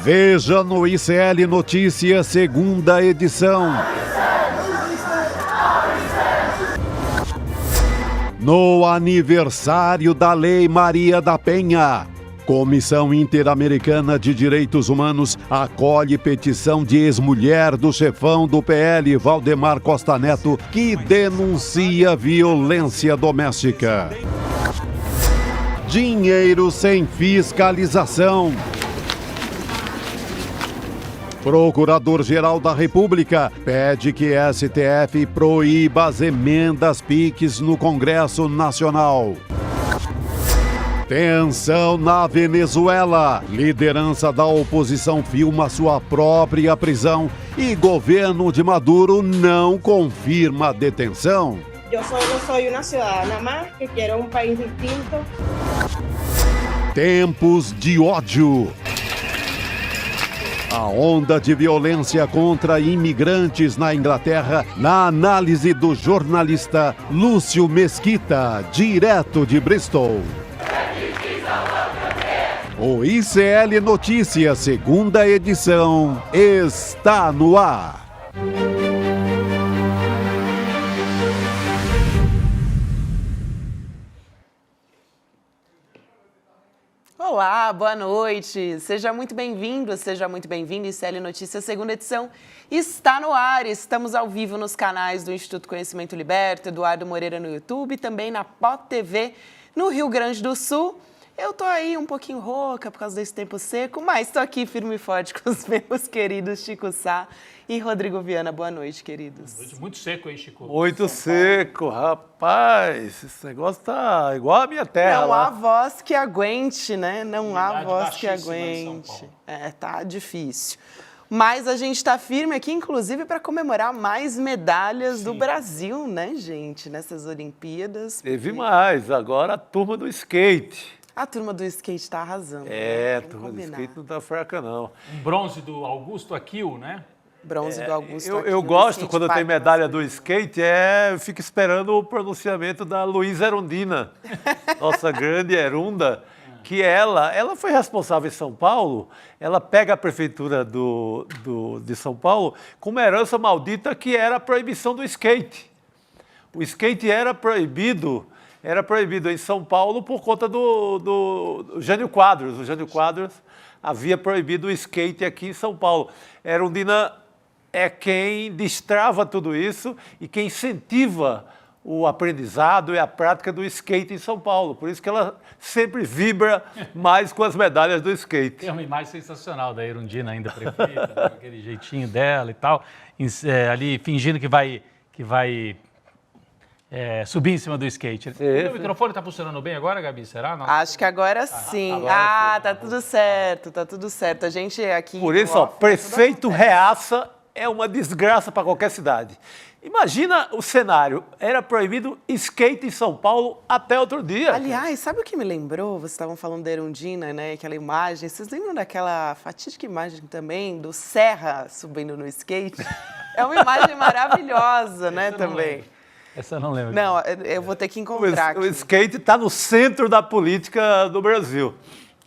Veja no ICL Notícias, segunda edição. No aniversário da Lei Maria da Penha, Comissão Interamericana de Direitos Humanos acolhe petição de ex-mulher do chefão do PL, Valdemar Costa Neto, que denuncia violência doméstica. Dinheiro sem fiscalização. Procurador-Geral da República pede que STF proíba as emendas PIX no Congresso Nacional. Tensão na Venezuela. Liderança da oposição filma sua própria prisão e governo de Maduro não confirma a detenção. Eu solo sou uma cidadã mais que quer um país distinto. Tempos de ódio. A onda de violência contra imigrantes na Inglaterra, na análise do jornalista Lúcio Mesquita, direto de Bristol. O ICL Notícias, segunda edição, está no ar. Olá, boa noite. Seja muito bem-vindo, seja muito bem-vindo. ICL Notícias, segunda edição, está no ar. Estamos ao vivo nos canais do Instituto Conhecimento Liberto, Eduardo Moreira no YouTube e também na POT TV no Rio Grande do Sul. Eu tô aí um pouquinho rouca por causa desse tempo seco, mas tô aqui firme e forte com os meus queridos Chico Sá e Rodrigo Viana. Boa noite, queridos. Muito seco, hein, Chico? Muito seco, rapaz. Esse negócio tá igual a minha terra Não lá. há voz que aguente, né? Não há Umidade voz que baixíssima em São aguente. Paulo. Tá difícil. Mas a gente está firme aqui, inclusive, para comemorar mais medalhas do Brasil, né, gente? Nessas Olimpíadas. Teve mais, agora a turma do skate. A turma do skate está arrasando. É, a Vamos turma do combinar. skate não tá fraca, não. Um bronze do Augusto Aquil, né? Bronze do Augusto. Eu Aquino, gosto, skate quando eu tenho park medalha do masculino. skate, eu fico esperando o pronunciamento da Luísa Erundina, nossa grande Erunda, que ela foi responsável em São Paulo, ela pega a prefeitura de São Paulo com uma herança maldita que era a proibição do skate. O skate era proibido em São Paulo por conta do Jânio Quadros. O Jânio Quadros havia proibido o skate aqui em São Paulo. Erundina é quem destrava tudo isso e quem incentiva o aprendizado e a prática do skate em São Paulo. Por isso que ela sempre vibra mais com as medalhas do skate. Tem uma imagem sensacional da Erundina ainda prefeita, com aquele jeitinho dela e tal, ali fingindo que vai subir em cima do skate. O microfone está funcionando bem agora, Gabi? Será? Não? Acho que agora sim. Tá tudo certo, tá tudo certo. A gente aqui... Por isso, ó, prefeito reaça é uma desgraça para qualquer cidade. Imagina o cenário, era proibido skate em São Paulo até outro dia. Aliás, sabe o que me lembrou? Vocês estavam falando da Erundina, né? Aquela imagem. Vocês lembram daquela fatídica imagem também do Serra subindo no skate? É uma imagem maravilhosa, né, também. Essa eu não lembro. Não, eu vou ter que encontrar O aqui. skate está no centro da política do Brasil.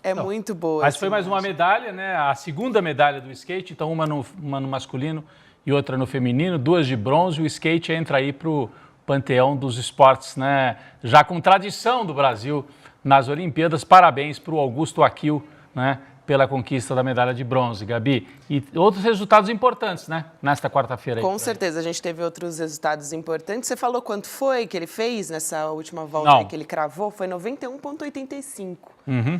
É muito boa. Mas essa foi mais uma imagem. medalha, né? A segunda medalha do skate, então uma no masculino e outra no feminino, duas de bronze. O skate entra aí para o panteão dos esportes, né? Já com tradição do Brasil nas Olimpíadas. Parabéns para o Augusto Aquil, né? Pela conquista da medalha de bronze, Gabi. E outros resultados importantes, né? Nesta quarta-feira. Com certeza, a gente teve outros resultados importantes. Você falou quanto foi que ele fez nessa última volta Não. aí que ele cravou? Foi 91,85.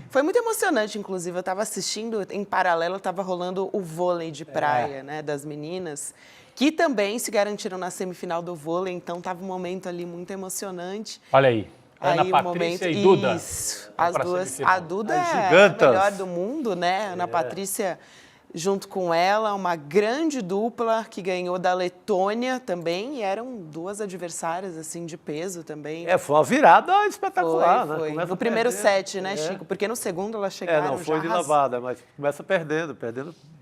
Foi muito emocionante, inclusive. Eu estava assistindo, em paralelo, estava rolando o vôlei de praia, né? Das meninas, que também se garantiram na semifinal do vôlei. Então, estava um momento ali muito emocionante. Olha aí. Ana Aí Patrícia o momento, e Duda. Isso, Vão as pra duas. semifinal. A Duda As é a gigantas. melhor do mundo, né? Ana Patrícia, junto com ela, uma grande dupla que ganhou da Letônia também. E eram duas adversárias, assim, de peso também. Foi uma virada espetacular, né? Foi. Começa No primeiro perdendo. set, né, Chico? Porque no segundo elas chegaram Não foi já de arrasando. lavada, mas começa perdendo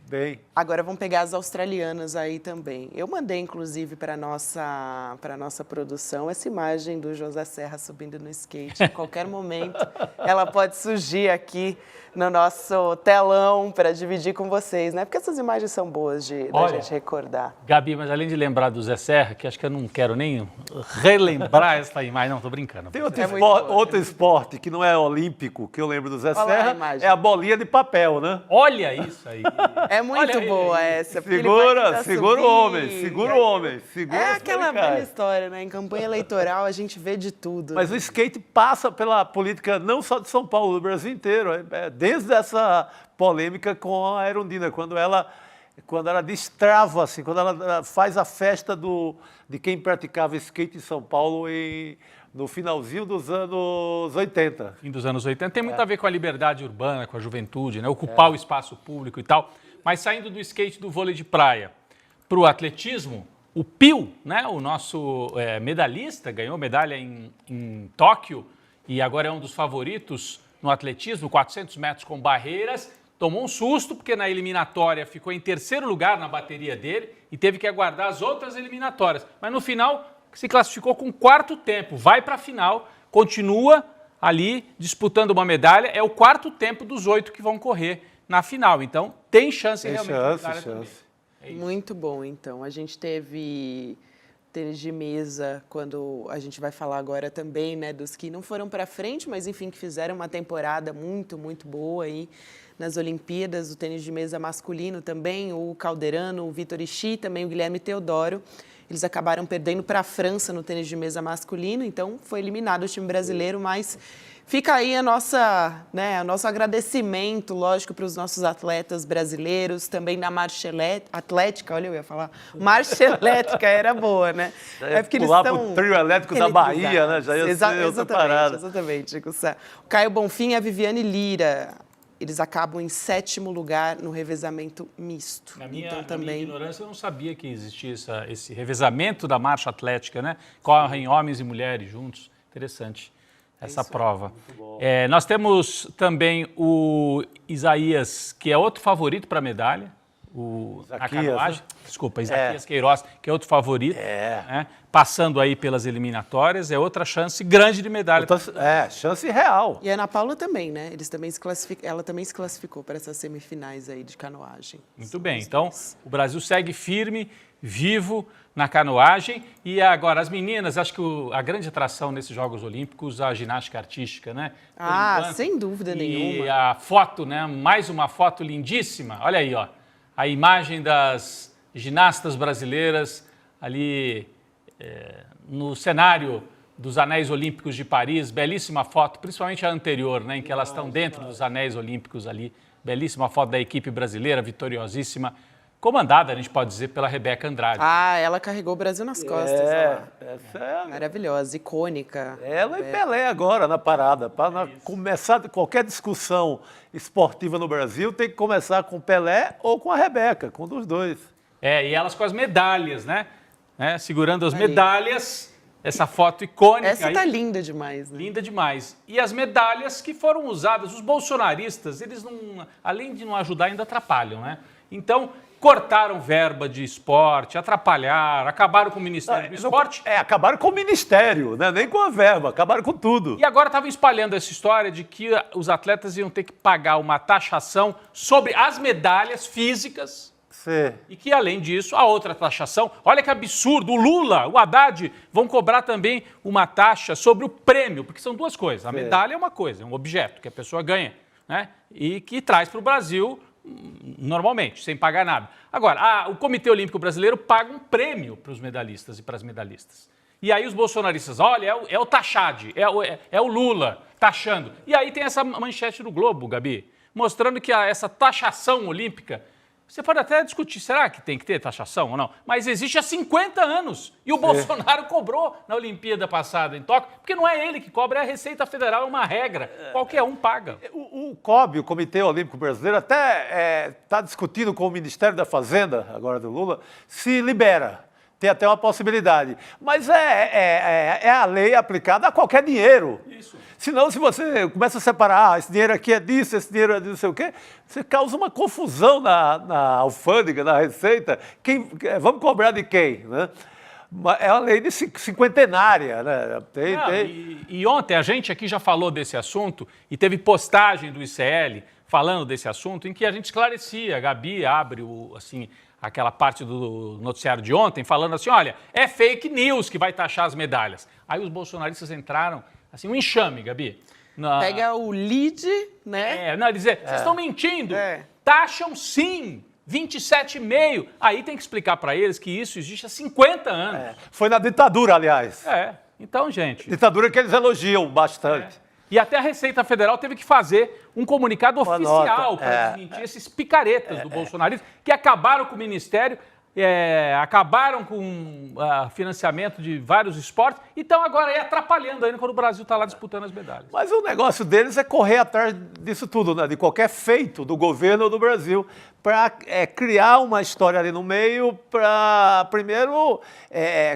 Bem. Agora vamos pegar as australianas aí também. Eu mandei, inclusive, para nossa produção essa imagem do José Serra subindo no skate. Em qualquer momento, ela pode surgir aqui no nosso telão para dividir com vocês, né? Porque essas imagens são boas da gente recordar. Gabi, mas além de lembrar do Zé Serra, que acho que eu não quero nem relembrar essa imagem, não, tô brincando. Tem outro esporte que não é olímpico, que eu lembro do Zé Serra, é a bolinha de papel, né? Olha isso aí. É muito boa essa. Segura o homem. É aquela velha história, né? Em campanha eleitoral a gente vê de tudo. Mas o skate passa pela política não só de São Paulo, do Brasil inteiro. Desde essa polêmica com a Erundina, quando ela destrava, assim, quando ela faz a festa de quem praticava skate em São Paulo no finalzinho dos anos 80. Fim dos anos 80. Tem muito a ver com a liberdade urbana, com a juventude, né? Ocupar o espaço público e tal. Mas saindo do skate, do vôlei de praia para o atletismo, o Pio, né? O nosso medalhista, ganhou medalha em Tóquio e agora é um dos favoritos no atletismo, 400 metros com barreiras. Tomou um susto porque na eliminatória ficou em terceiro lugar na bateria dele e teve que aguardar as outras eliminatórias. Mas no final se classificou com quarto tempo, vai para a final, continua ali disputando uma medalha. É o quarto tempo dos 8 que vão correr na final. Então tem chance realmente de medalha também. Muito bom, então. A gente teve tênis de mesa, quando a gente vai falar agora também, né, dos que não foram para frente, mas enfim, que fizeram uma temporada muito, muito boa aí nas Olimpíadas, o tênis de mesa masculino também, o Calderano, o Vitor Ishii, também o Guilherme Teodoro. Eles acabaram perdendo para a França no tênis de mesa masculino, então foi eliminado o time brasileiro, mas fica aí o nosso agradecimento, lógico, para os nossos atletas brasileiros, também na marcha atlética, olha, eu ia falar, marcha elétrica era boa, né? É porque eles estão pro trio elétrico da Bahia, né? Já ia ser outra parada. Exatamente. O Caio Bonfim e a Viviane Lira, eles acabam em 7º lugar no revezamento misto. Na minha ignorância, eu não sabia que existia esse revezamento da marcha atlética, né? Correm homens e mulheres juntos. Interessante essa prova. Nós temos também o Isaías, que é outro favorito para a medalha. A canoagem. Desculpa, Isaquias Queiroz, que é outro favorito. Né? Passando aí pelas eliminatórias, é outra chance grande de medalha. Chance real. E a Ana Paula também, né? Ela também se classificou para essas semifinais aí de canoagem. Muito bem, então o Brasil segue firme, vivo na canoagem. E agora, as meninas, acho que a grande atração nesses Jogos Olímpicos, a ginástica artística, né? Sem dúvida nenhuma. E a foto, né? Mais uma foto lindíssima. Olha aí, ó. A imagem das ginastas brasileiras ali no cenário dos Anéis Olímpicos de Paris. Belíssima foto, principalmente a anterior, né, em que elas estão dentro dos Anéis Olímpicos ali. Belíssima foto da equipe brasileira, vitoriosíssima, comandada, a gente pode dizer, pela Rebeca Andrade. Ela carregou o Brasil nas costas. Essa é maravilhosa, icônica. Ela e Pelé agora na parada. Para começar qualquer discussão esportiva no Brasil, tem que começar com Pelé ou com a Rebeca, com um dos dois. E elas com as medalhas, né? Segurando as medalhas, essa foto icônica. Essa tá linda demais, né? Linda demais. E as medalhas que foram usadas, os bolsonaristas, eles não, além de não ajudar, ainda atrapalham, né? Então, cortaram verba de esporte, atrapalharam, acabaram com o Ministério do Esporte. Acabaram com o Ministério, né? Nem com a verba, acabaram com tudo. E agora estavam espalhando essa história de que os atletas iam ter que pagar uma taxação sobre as medalhas físicas. Sim. E que, além disso, a outra taxação, olha que absurdo, o Lula, o Haddad vão cobrar também uma taxa sobre o prêmio, porque são duas coisas. A medalha é uma coisa, é um objeto que a pessoa ganha, né? E que traz para o Brasil normalmente, sem pagar nada. Agora, o Comitê Olímpico Brasileiro paga um prêmio para os medalhistas e para as medalhistas. E aí os bolsonaristas, olha, é o Taxade, é o Lula taxando. E aí tem essa manchete do Globo, Gabi, mostrando que essa taxação olímpica, você pode até discutir, será que tem que ter taxação ou não? Mas existe há 50 anos. E o Bolsonaro cobrou na Olimpíada passada em Tóquio, porque não é ele que cobra, é a Receita Federal, é uma regra. Qualquer um paga. O COB, o Comitê Olímpico Brasileiro, até está discutindo com o Ministério da Fazenda, agora do Lula, se libera. Tem até uma possibilidade. Mas é a lei aplicada a qualquer dinheiro. Isso. Senão, se você começa a separar, esse dinheiro aqui é disso, esse dinheiro é de não sei o quê, você causa uma confusão na alfândega, na Receita. Vamos cobrar de quem, né? É uma lei de cinquentenária, né? E ontem a gente aqui já falou desse assunto e teve postagem do ICL falando desse assunto em que a gente esclarecia. A Gabi abre aquela parte do noticiário de ontem falando assim, olha, é fake news que vai taxar as medalhas. Aí os bolsonaristas entraram, assim, um enxame, Gabi. Pega o lead, né? Dizer, vocês estão mentindo, taxam sim. 27,5. Aí tem que explicar para eles que isso existe há 50 anos. Foi na ditadura, aliás. Então, gente... Ditadura que eles elogiam bastante. E até a Receita Federal teve que fazer um comunicado oficial para desmentir esses picaretas do bolsonarismo que acabaram com o Ministério, acabaram com o financiamento de vários esportes e estão agora aí atrapalhando ainda quando o Brasil está lá disputando as medalhas. Mas o negócio deles é correr atrás disso tudo, né? De qualquer feito do governo ou do Brasil, para criar uma história ali no meio, para, primeiro,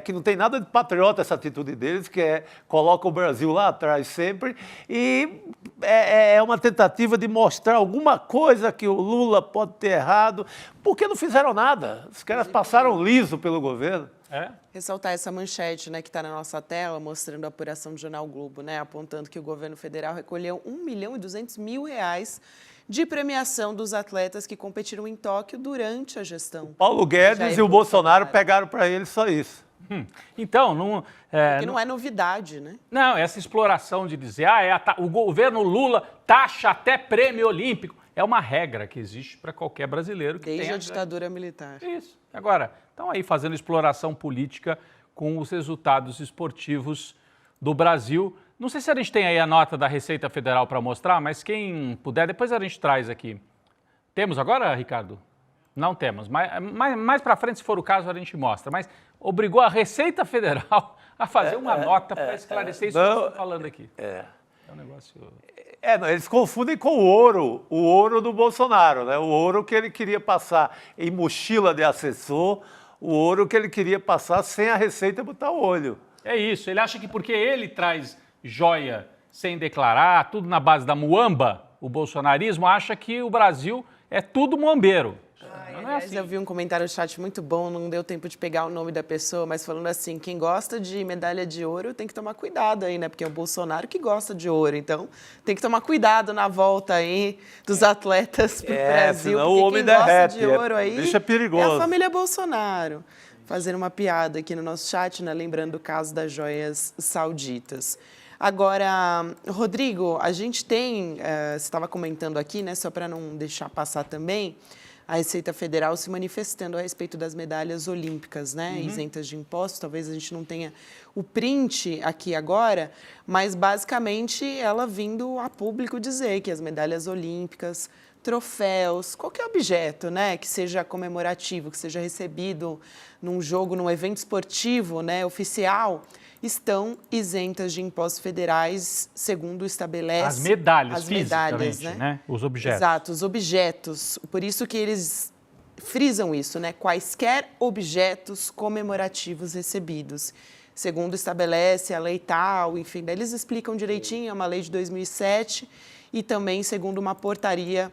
que não tem nada de patriota essa atitude deles, que coloca o Brasil lá atrás sempre, e é uma tentativa de mostrar alguma coisa que o Lula pode ter errado, porque não fizeram nada. Os caras passaram liso pelo governo. Ressaltar essa manchete, né, que está na nossa tela, mostrando a apuração do Jornal Globo, né, apontando que o governo federal recolheu R$1.200.000 de premiação dos atletas que competiram em Tóquio durante a gestão. Paulo Guedes e o Bolsonaro pegaram para ele só isso. Então, não... Porque não é novidade, né? Não, essa exploração de dizer, o governo Lula taxa até prêmio olímpico, é uma regra que existe para qualquer brasileiro que Desde a ditadura militar. Isso. Agora, estão aí fazendo exploração política com os resultados esportivos do Brasil. Não sei se a gente tem aí a nota da Receita Federal para mostrar, mas quem puder, depois a gente traz aqui. Temos agora, Ricardo? Não temos. Mais para frente, se for o caso, a gente mostra. Mas obrigou a Receita Federal a fazer uma nota para esclarecer isso que eu estou falando aqui. É um negócio... Eles confundem com o ouro do Bolsonaro, né? O ouro que ele queria passar em mochila de assessor, o ouro que ele queria passar sem a Receita botar o olho. É isso, ele acha que porque ele traz joia sem declarar, tudo na base da muamba, o bolsonarismo acha que o Brasil é tudo muambeiro. Não é assim. Eu vi um comentário no chat muito bom, não deu tempo de pegar o nome da pessoa, mas falando assim, quem gosta de medalha de ouro tem que tomar cuidado aí, né? Porque é o Bolsonaro que gosta de ouro, então tem que tomar cuidado na volta aí dos atletas pro Brasil, senão porque o homem quem gosta derrete, de ouro aí bicho é perigoso. É a família Bolsonaro. Fazendo uma piada aqui no nosso chat, né? Lembrando o caso das joias sauditas. Agora, Rodrigo, a gente tem, você estava comentando aqui, né? Só para não deixar passar também, a Receita Federal se manifestando a respeito das medalhas olímpicas, né, isentas de impostos. Talvez a gente não tenha o print aqui agora, mas basicamente ela vindo a público dizer que as medalhas olímpicas, troféus, qualquer objeto, né, que seja comemorativo, que seja recebido num jogo, num evento esportivo, né, oficial, estão isentas de impostos federais, segundo estabelece... As medalhas, fisicamente, né? Os objetos. Exato, os objetos. Por isso que eles frisam isso, né? Quaisquer objetos comemorativos recebidos. Segundo estabelece a lei tal, enfim, daí eles explicam direitinho, é uma lei de 2007 e também segundo uma portaria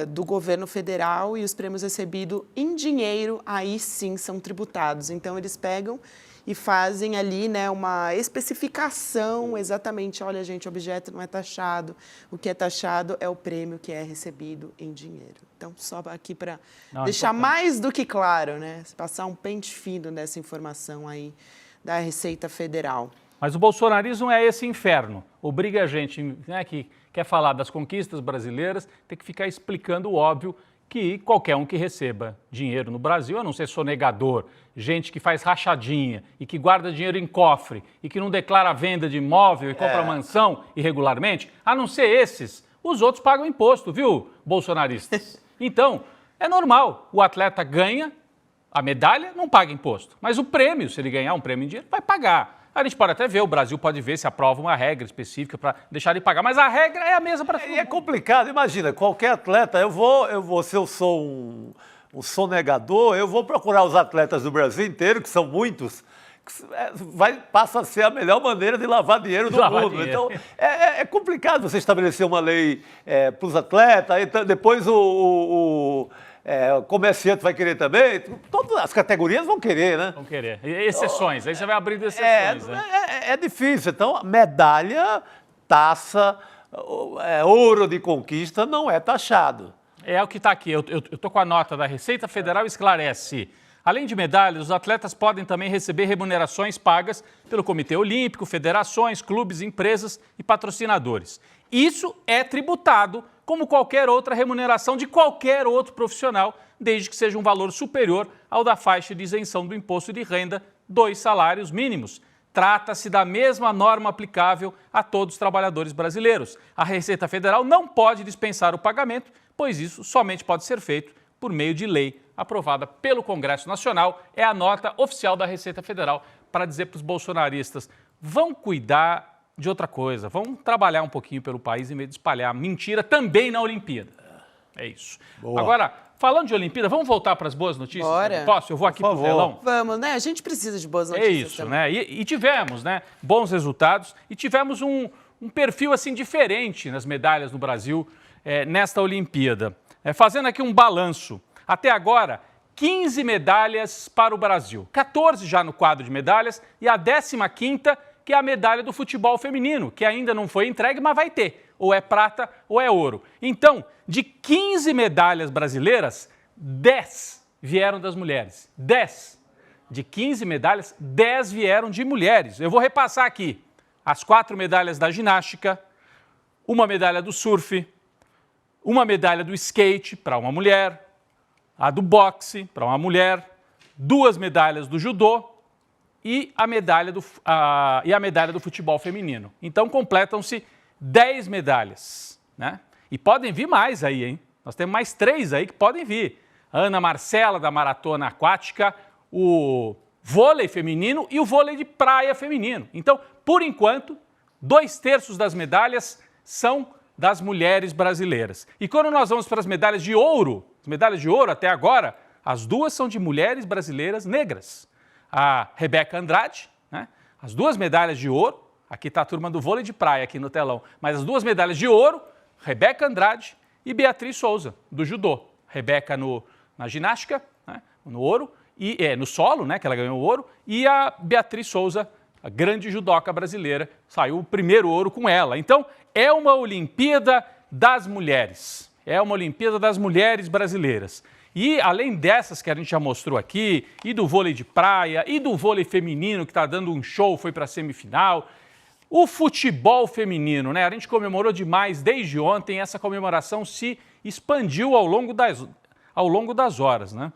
do governo federal, e os prêmios recebidos em dinheiro, aí sim são tributados. Então, eles pegam e fazem ali, né, uma especificação exatamente, olha, gente, o objeto não é taxado, o que é taxado é o prêmio que é recebido em dinheiro. Então, só aqui para deixar mais do que claro, né, passar um pente fino dessa informação aí da Receita Federal. Mas o bolsonarismo é esse inferno, obriga a gente, né, que quer falar das conquistas brasileiras, tem que ficar explicando o óbvio, que qualquer um que receba dinheiro no Brasil, a não ser sonegador, gente que faz rachadinha e que guarda dinheiro em cofre e que não declara a venda de imóvel e compra mansão irregularmente, a não ser esses, os outros pagam imposto, viu, bolsonaristas? Então, é normal, o atleta ganha a medalha, não paga imposto, mas o prêmio, se ele ganhar um prêmio em dinheiro, vai pagar. A gente pode até ver, o Brasil pode ver se aprova uma regra específica para deixar de pagar, mas a regra é a mesma para todo mundo. É complicado, imagina, qualquer atleta, se eu sou sonegador, eu vou procurar os atletas do Brasil inteiro, que são muitos, passa a ser a melhor maneira de lavar dinheiro do mundo. Então, é complicado você estabelecer uma lei para os atletas, então, depois o comerciante vai querer também, todas as categorias vão querer, né? Vão querer. Exceções, aí você vai abrindo exceções. É difícil. Então, medalha, taça, ouro de conquista não é taxado. É o que está aqui. Eu estou com a nota da Receita Federal, esclarece. Além de medalhas, os atletas podem também receber remunerações pagas pelo Comitê Olímpico, federações, clubes, empresas e patrocinadores. Isso é tributado como qualquer outra remuneração de qualquer outro profissional, desde que seja um valor superior ao da faixa de isenção do imposto de renda, 2 salários mínimos. Trata-se da mesma norma aplicável a todos os trabalhadores brasileiros. A Receita Federal não pode dispensar o pagamento, pois isso somente pode ser feito por meio de lei aprovada pelo Congresso Nacional. É a nota oficial da Receita Federal para dizer para os bolsonaristas: vão cuidar de outra coisa, vão trabalhar um pouquinho pelo país em vez de espalhar mentira também na Olimpíada. É isso. Boa. Agora, falando de Olimpíada, vamos voltar para as boas notícias? Bora. Posso? Eu vou aqui para o telão. Vamos, né? A gente precisa de boas notícias. É isso, também. né? E tivemos, né, bons resultados e tivemos um perfil assim diferente nas medalhas no Brasil nesta Olimpíada. Fazendo aqui um balanço. Até agora, 15 medalhas para o Brasil. 14 já no quadro de medalhas e a 15ª, que é a medalha do futebol feminino, que ainda não foi entregue, mas vai ter. Ou é prata ou é ouro. Então, de 15 medalhas brasileiras, 10 vieram das mulheres. 10. De 15 medalhas, 10 vieram de mulheres. Eu vou repassar aqui. As 4 medalhas da ginástica, uma medalha do surf, uma medalha do skate para uma mulher, a do boxe para uma mulher, 2 medalhas do judô e a medalha do futebol feminino. Então, completam-se 10 medalhas, né? E podem vir mais aí, hein? Nós temos mais 3 aí que podem vir. A Ana Marcela, da maratona aquática, o vôlei feminino e o vôlei de praia feminino. Então, por enquanto, 2/3 das medalhas são das mulheres brasileiras. E quando nós vamos para as medalhas de ouro até agora, as 2 são de mulheres brasileiras negras. A Rebeca Andrade, né? As 2 medalhas de ouro, aqui está a turma do vôlei de praia aqui no telão, mas as 2 medalhas de ouro, Rebeca Andrade e Beatriz Souza, do judô. Rebeca na ginástica, né? No ouro, e no solo, né? Que ela ganhou o ouro, e a Beatriz Souza, a grande judoca brasileira, saiu o primeiro ouro com ela. Então, é uma Olimpíada das mulheres. É uma Olimpíada das mulheres brasileiras. E, além dessas que a gente já mostrou aqui, e do vôlei de praia, e do vôlei feminino, que está dando um show, foi para a semifinal, o futebol feminino, né? A gente comemorou demais desde ontem, essa comemoração se expandiu ao longo das horas, né?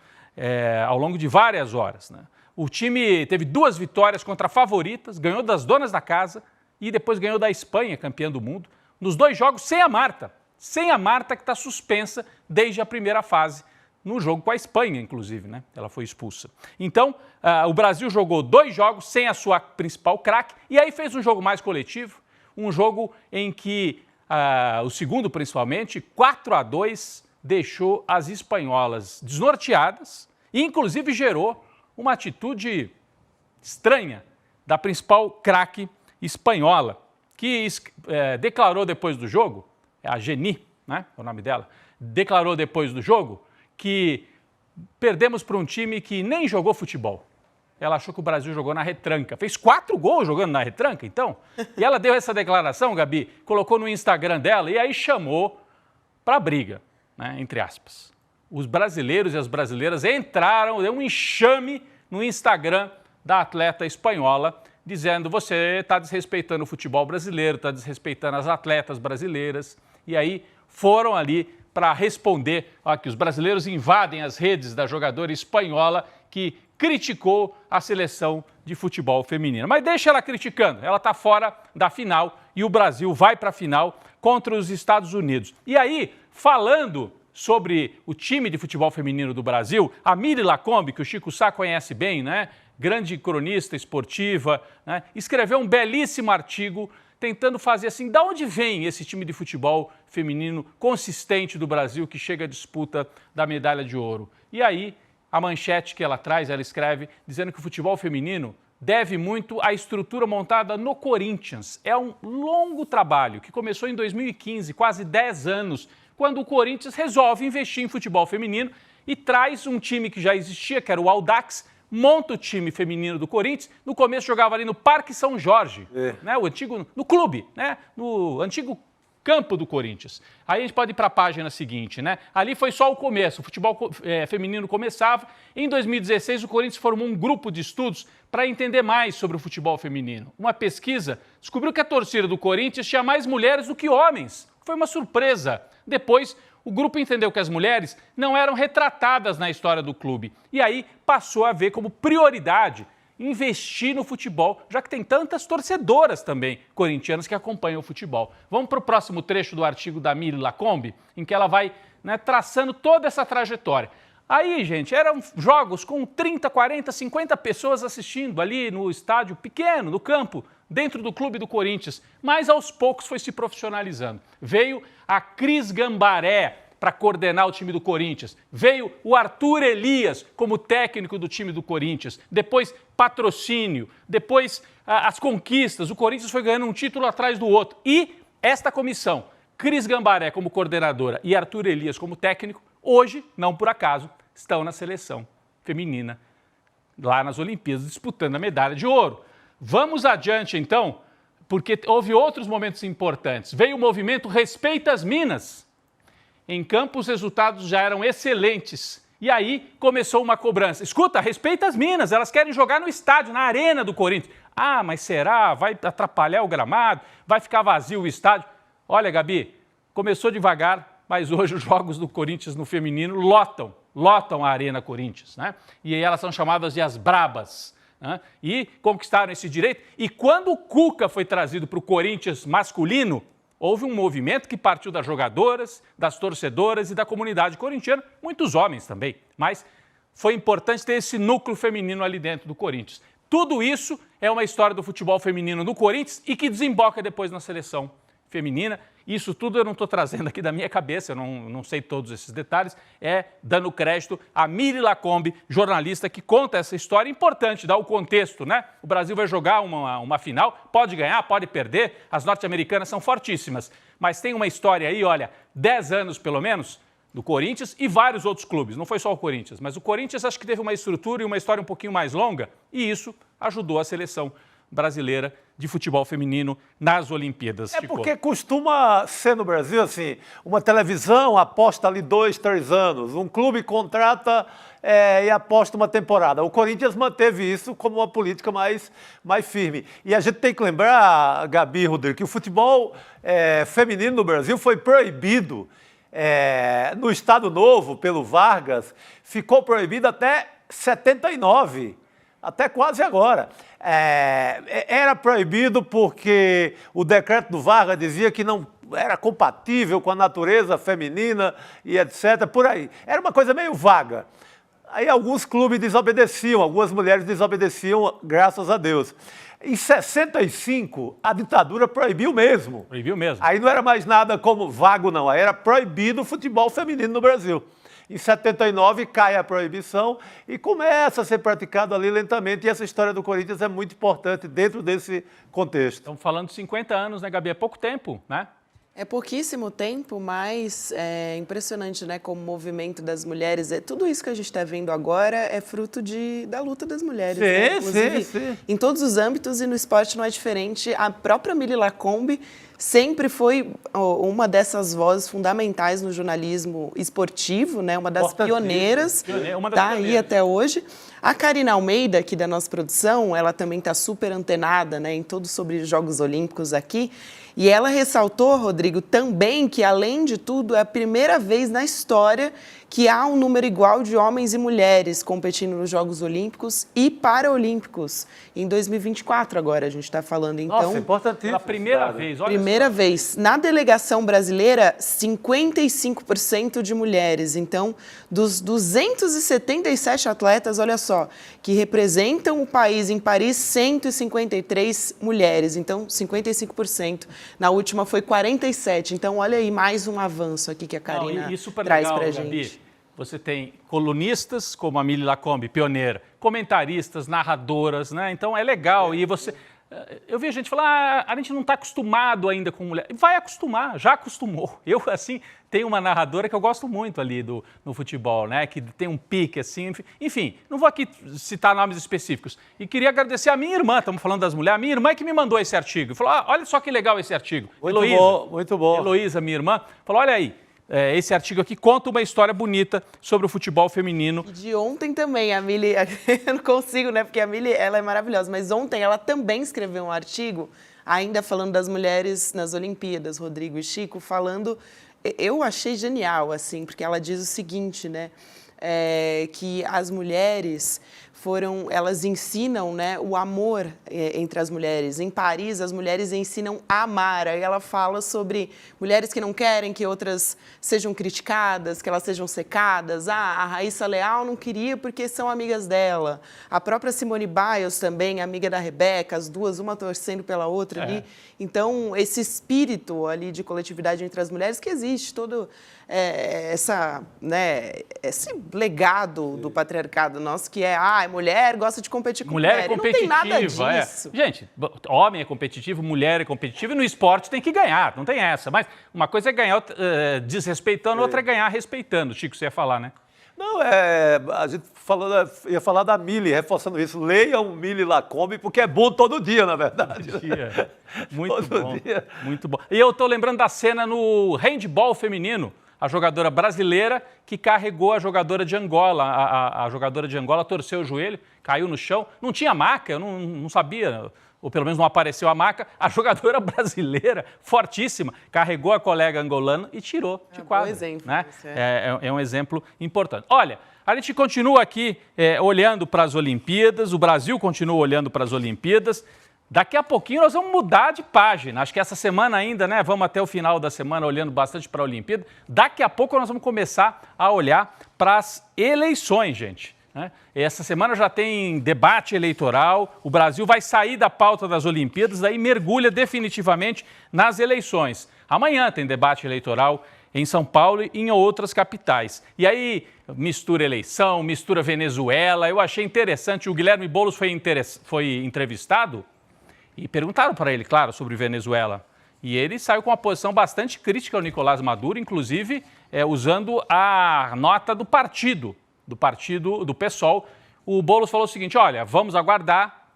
Ao longo de várias horas, né? O time teve 2 vitórias contra favoritas, ganhou das donas da casa e depois ganhou da Espanha, campeã do mundo, nos 2 jogos sem a Marta. Sem a Marta, que está suspensa desde a primeira fase, no jogo com a Espanha, inclusive, né? Ela foi expulsa. Então, o Brasil jogou 2 jogos sem a sua principal craque e aí fez um jogo mais coletivo, um jogo em que o segundo, principalmente, 4-2, deixou as espanholas desnorteadas e, inclusive, gerou uma atitude estranha da principal craque espanhola, que declarou depois do jogo, a Geni, né, é o nome dela, declarou depois do jogo que perdemos para um time que nem jogou futebol. Ela achou que o Brasil jogou na retranca. Fez 4 gols jogando na retranca, então. E ela deu essa declaração, Gabi, colocou no Instagram dela e aí chamou para a briga, né, entre aspas. Os brasileiros e as brasileiras entraram, deu um enxame no Instagram da atleta espanhola, dizendo: você está desrespeitando o futebol brasileiro, está desrespeitando as atletas brasileiras. E aí foram ali para responder que os brasileiros invadem as redes da jogadora espanhola que criticou a seleção de futebol feminina. Mas deixa ela criticando, ela está fora da final e o Brasil vai para a final contra os Estados Unidos. E aí, falando sobre o time de futebol feminino do Brasil, a Miri Lacombe, que o Chico Sá conhece bem, né? Grande cronista esportiva, né? Escreveu um belíssimo artigo tentando fazer assim, de onde vem esse time de futebol feminino consistente do Brasil que chega à disputa da medalha de ouro. E aí, a manchete que ela traz, ela escreve dizendo que o futebol feminino deve muito à estrutura montada no Corinthians. É um longo trabalho que começou em 2015, quase 10 anos, quando o Corinthians resolve investir em futebol feminino e traz um time que já existia, que era o Audax, monta o time feminino do Corinthians. No começo jogava ali no Parque São Jorge, né, o antigo, no clube, né, no antigo campo do Corinthians. Aí a gente pode ir para a página seguinte, né? Ali foi só o começo, o futebol feminino começava. Em 2016, o Corinthians formou um grupo de estudos para entender mais sobre o futebol feminino. Uma pesquisa descobriu que a torcida do Corinthians tinha mais mulheres do que homens. Foi uma surpresa. Depois, o grupo entendeu que as mulheres não eram retratadas na história do clube. E aí passou a ver como prioridade investir no futebol, já que tem tantas torcedoras também corintianas que acompanham o futebol. Vamos para o próximo trecho do artigo da Miri Lacombe, em que ela vai, né, traçando toda essa trajetória. Aí, gente, eram jogos com 30, 40, 50 pessoas assistindo ali no estádio pequeno, no campo, dentro do clube do Corinthians, mas aos poucos foi se profissionalizando. Veio a Cris Gambaré para coordenar o time do Corinthians. Veio o Arthur Elias como técnico do time do Corinthians. Depois, patrocínio. Depois, as conquistas. O Corinthians foi ganhando um título atrás do outro. E esta comissão, Cris Gambaré como coordenadora e Arthur Elias como técnico, hoje, não por acaso, estão na seleção feminina, lá nas Olimpíadas, disputando a medalha de ouro. Vamos adiante, então, porque houve outros momentos importantes. Veio o movimento Respeita as Minas. Em campo, os resultados já eram excelentes. E aí começou uma cobrança. Escuta, respeita as Minas, elas querem jogar no estádio, na arena do Corinthians. Ah, mas será? Vai atrapalhar o gramado? Vai ficar vazio o estádio? Olha, Gabi, começou devagar, mas hoje os jogos do Corinthians no feminino lotam a Arena Corinthians, né? E aí elas são chamadas de as Brabas, né? E conquistaram esse direito. E quando o Cuca foi trazido para o Corinthians masculino, houve um movimento que partiu das jogadoras, das torcedoras e da comunidade corintiana, muitos homens também, mas foi importante ter esse núcleo feminino ali dentro do Corinthians. Tudo isso é uma história do futebol feminino no Corinthians e que desemboca depois na seleção feminina. Isso tudo eu não estou trazendo aqui da minha cabeça, eu não sei todos esses detalhes, é dando crédito a Miri Lacombe, jornalista que conta essa história importante, dá o contexto, né? O Brasil vai jogar uma final, pode ganhar, pode perder, as norte-americanas são fortíssimas, mas tem uma história aí, olha, 10 anos pelo menos, do Corinthians e vários outros clubes, não foi só o Corinthians, mas o Corinthians acho que teve uma estrutura e uma história um pouquinho mais longa e isso ajudou a seleção brasileira de futebol feminino nas Olimpíadas. É porque costuma ser no Brasil assim, uma televisão aposta ali 2, 3 anos, um clube contrata e aposta uma temporada. O Corinthians manteve isso como uma política mais firme. E a gente tem que lembrar, Gabi e Rodrigo, que o futebol feminino no Brasil foi proibido no Estado Novo, pelo Vargas, ficou proibido até 79. Até quase agora. Era proibido porque o decreto do Vargas dizia que não era compatível com a natureza feminina e etc. Por aí. Era uma coisa meio vaga. Aí alguns clubes desobedeciam, algumas mulheres desobedeciam, graças a Deus. Em 65, a ditadura proibiu mesmo. Proibiu mesmo. Aí não era mais nada como vago, não. Aí era proibido o futebol feminino no Brasil. Em 79 cai a proibição e começa a ser praticado ali lentamente. E essa história do Corinthians é muito importante dentro desse contexto. Estamos falando de 50 anos, né, Gabi? É pouco tempo, né? É pouquíssimo tempo, mas é impressionante, né, como o movimento das mulheres, tudo isso que a gente está vendo agora é fruto da luta das mulheres. Sim. Em todos os âmbitos e no esporte não é diferente. A própria Miri Lacombe sempre foi uma dessas vozes fundamentais no jornalismo esportivo, né, uma das pioneiras, está aí até hoje. A Karina Almeida, aqui da nossa produção, ela também está super antenada, né, em tudo sobre os Jogos Olímpicos aqui. E ela ressaltou, Rodrigo, também que, além de tudo, é a primeira vez na história que há um número igual de homens e mulheres competindo nos Jogos Olímpicos e Paralímpicos em 2024 agora, a gente está falando, então... Nossa, importantíssimo. Pela primeira vez, olha Primeira só. vez. Na delegação brasileira, 55% de mulheres. Então, dos 277 atletas, olha só, que representam o país em Paris, 153 mulheres. Então, 55%. Na última foi 47%. Então, olha aí, mais um avanço aqui que a Karina traz pra gente. Gabi, você tem colunistas como a Mili Lacombe, pioneira, comentaristas, narradoras, né? Então é legal. E você... Eu vi a gente falar, a gente não está acostumado ainda com mulher. Vai acostumar, já acostumou. Eu, assim, tenho uma narradora que eu gosto muito ali no futebol, né? Que tem um pique, assim. Enfim, não vou aqui citar nomes específicos. E queria agradecer a minha irmã, estamos falando das mulheres, a minha irmã que me mandou esse artigo. Falou, olha só que legal esse artigo. Muito bom, muito bom. Heloísa, minha irmã, falou, olha aí. Esse artigo aqui conta uma história bonita sobre o futebol feminino. E de ontem também, a Mili, eu não consigo, né, porque a Mili, ela é maravilhosa, mas ontem ela também escreveu um artigo, ainda falando das mulheres nas Olimpíadas, Rodrigo e Chico, falando, eu achei genial, assim, porque ela diz o seguinte, né, que as mulheres elas ensinam, né, o amor entre as mulheres. Em Paris, as mulheres ensinam a amar. Aí ela fala sobre mulheres que não querem que outras sejam criticadas, que elas sejam secadas. A Raíssa Leal não queria porque são amigas dela. A própria Simone Biles também, amiga da Rebeca, as duas, uma torcendo pela outra ali. Então, esse espírito ali de coletividade entre as mulheres que existe, todo esse legado do patriarcado nosso, que mulher gosta de competir com mulher. É competitiva, não tem nada disso. Gente, homem é competitivo, mulher é competitiva, e no esporte tem que ganhar, não tem essa. Mas uma coisa é ganhar desrespeitando, outra é ganhar respeitando. Chico, você ia falar, né? Não, a gente ia falar da Mili, reforçando isso. Leiam Mili Lacombe, porque é bom todo dia, na verdade. Todo dia. Muito todo bom. Dia. Muito bom. E eu estou lembrando da cena no handball feminino. A jogadora brasileira que carregou a jogadora de Angola. A jogadora de Angola torceu o joelho, caiu no chão. Não tinha maca, eu não sabia, ou pelo menos não apareceu a maca. A jogadora brasileira, fortíssima, carregou a colega angolana e tirou de quadro. Bom exemplo, né? É um exemplo importante. Olha, a gente continua aqui olhando para as Olimpíadas, o Brasil continua olhando para as Olimpíadas. Daqui a pouquinho nós vamos mudar de página. Acho que essa semana ainda, né? Vamos até o final da semana olhando bastante para a Olimpíada. Daqui a pouco nós vamos começar a olhar para as eleições, gente. Né? Essa semana já tem debate eleitoral. O Brasil vai sair da pauta das Olimpíadas, daí mergulha definitivamente nas eleições. Amanhã tem debate eleitoral em São Paulo e em outras capitais. E aí mistura eleição, mistura Venezuela. Eu achei interessante. O Guilherme Boulos foi entrevistado. E perguntaram para ele, claro, sobre Venezuela. E ele saiu com uma posição bastante crítica ao Nicolás Maduro, inclusive usando a nota do partido do PSOL. O Boulos falou o seguinte, olha, vamos aguardar,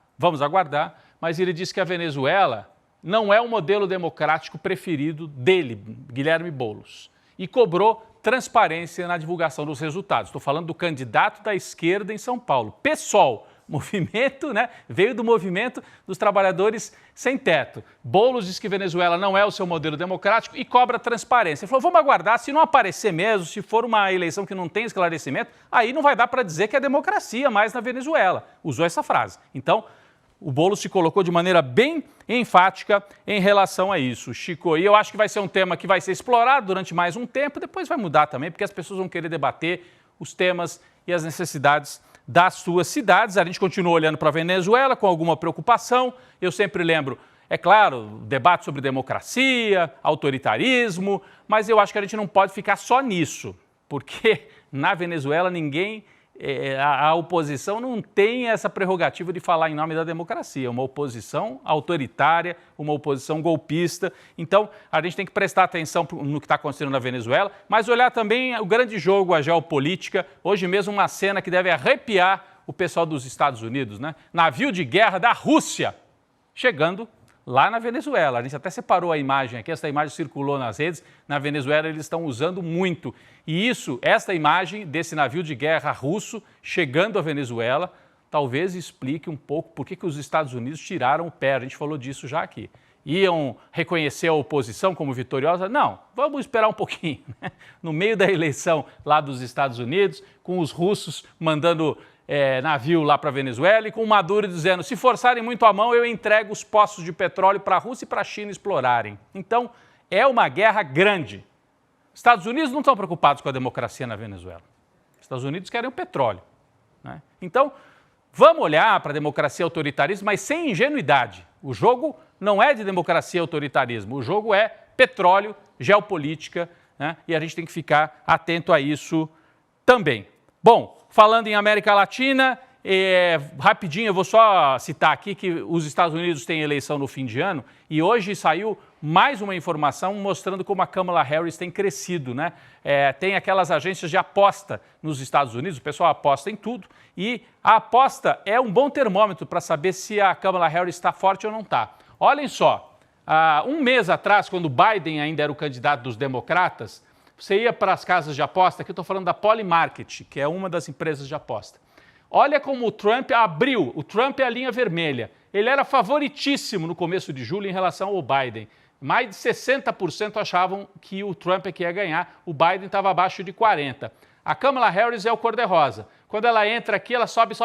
mas ele disse que a Venezuela não é o modelo democrático preferido dele, Guilherme Boulos. E cobrou transparência na divulgação dos resultados. Estou falando do candidato da esquerda em São Paulo, PSOL. Movimento, né? Veio do movimento dos trabalhadores sem teto. Boulos diz que Venezuela não é o seu modelo democrático e cobra transparência. Ele falou, vamos aguardar, se não aparecer mesmo, se for uma eleição que não tem esclarecimento, aí não vai dar para dizer que é democracia mais na Venezuela. Usou essa frase. Então, o Boulos se colocou de maneira bem enfática em relação a isso, Chico. E eu acho que vai ser um tema que vai ser explorado durante mais um tempo, depois vai mudar também, porque as pessoas vão querer debater os temas e as necessidades das suas cidades. A gente continua olhando para a Venezuela com alguma preocupação. Eu sempre lembro, é claro, debate sobre democracia, autoritarismo, mas eu acho que a gente não pode ficar só nisso, porque na Venezuela a oposição não tem essa prerrogativa de falar em nome da democracia. Uma oposição autoritária, uma oposição golpista. Então, a gente tem que prestar atenção no que está acontecendo na Venezuela, mas olhar também o grande jogo, a geopolítica. Hoje mesmo uma cena que deve arrepiar o pessoal dos Estados Unidos, né? Navio de guerra da Rússia chegando lá na Venezuela. A gente até separou a imagem aqui, essa imagem circulou nas redes. Na Venezuela eles estão usando muito. E esta imagem desse navio de guerra russo chegando à Venezuela, talvez explique um pouco por que os Estados Unidos tiraram o pé. A gente falou disso já aqui. iam reconhecer a oposição como vitoriosa. Não, vamos esperar um pouquinho. Né? No meio da eleição lá dos Estados Unidos, com os russos mandando navio lá para a Venezuela e com o Maduro dizendo, se forçarem muito a mão, eu entrego os poços de petróleo para a Rússia e para a China explorarem. Então, é uma guerra grande. Estados Unidos não estão preocupados com a democracia na Venezuela. Estados Unidos querem o petróleo. Né? Então, vamos olhar para a democracia e autoritarismo, mas sem ingenuidade. O jogo não é de democracia e autoritarismo, o jogo é petróleo, geopolítica, né? E a gente tem que ficar atento a isso também. Bom, falando em América Latina, rapidinho, eu vou só citar aqui que os Estados Unidos têm eleição no fim de ano e hoje saiu mais uma informação mostrando como a Kamala Harris tem crescido, né? Tem aquelas agências de aposta nos Estados Unidos, o pessoal aposta em tudo e a aposta é um bom termômetro para saber se a Kamala Harris está forte ou não está. Olhem só, um mês atrás, quando Biden ainda era o candidato dos democratas, você ia para as casas de aposta, aqui eu estou falando da Polymarket, que é uma das empresas de aposta. Olha como o Trump abriu, o Trump é a linha vermelha. Ele era favoritíssimo no começo de julho em relação ao Biden. Mais de 60% achavam que o Trump é que ia ganhar, o Biden estava abaixo de 40%. A Kamala Harris é o cor-de-rosa. Quando ela entra aqui, ela sobe.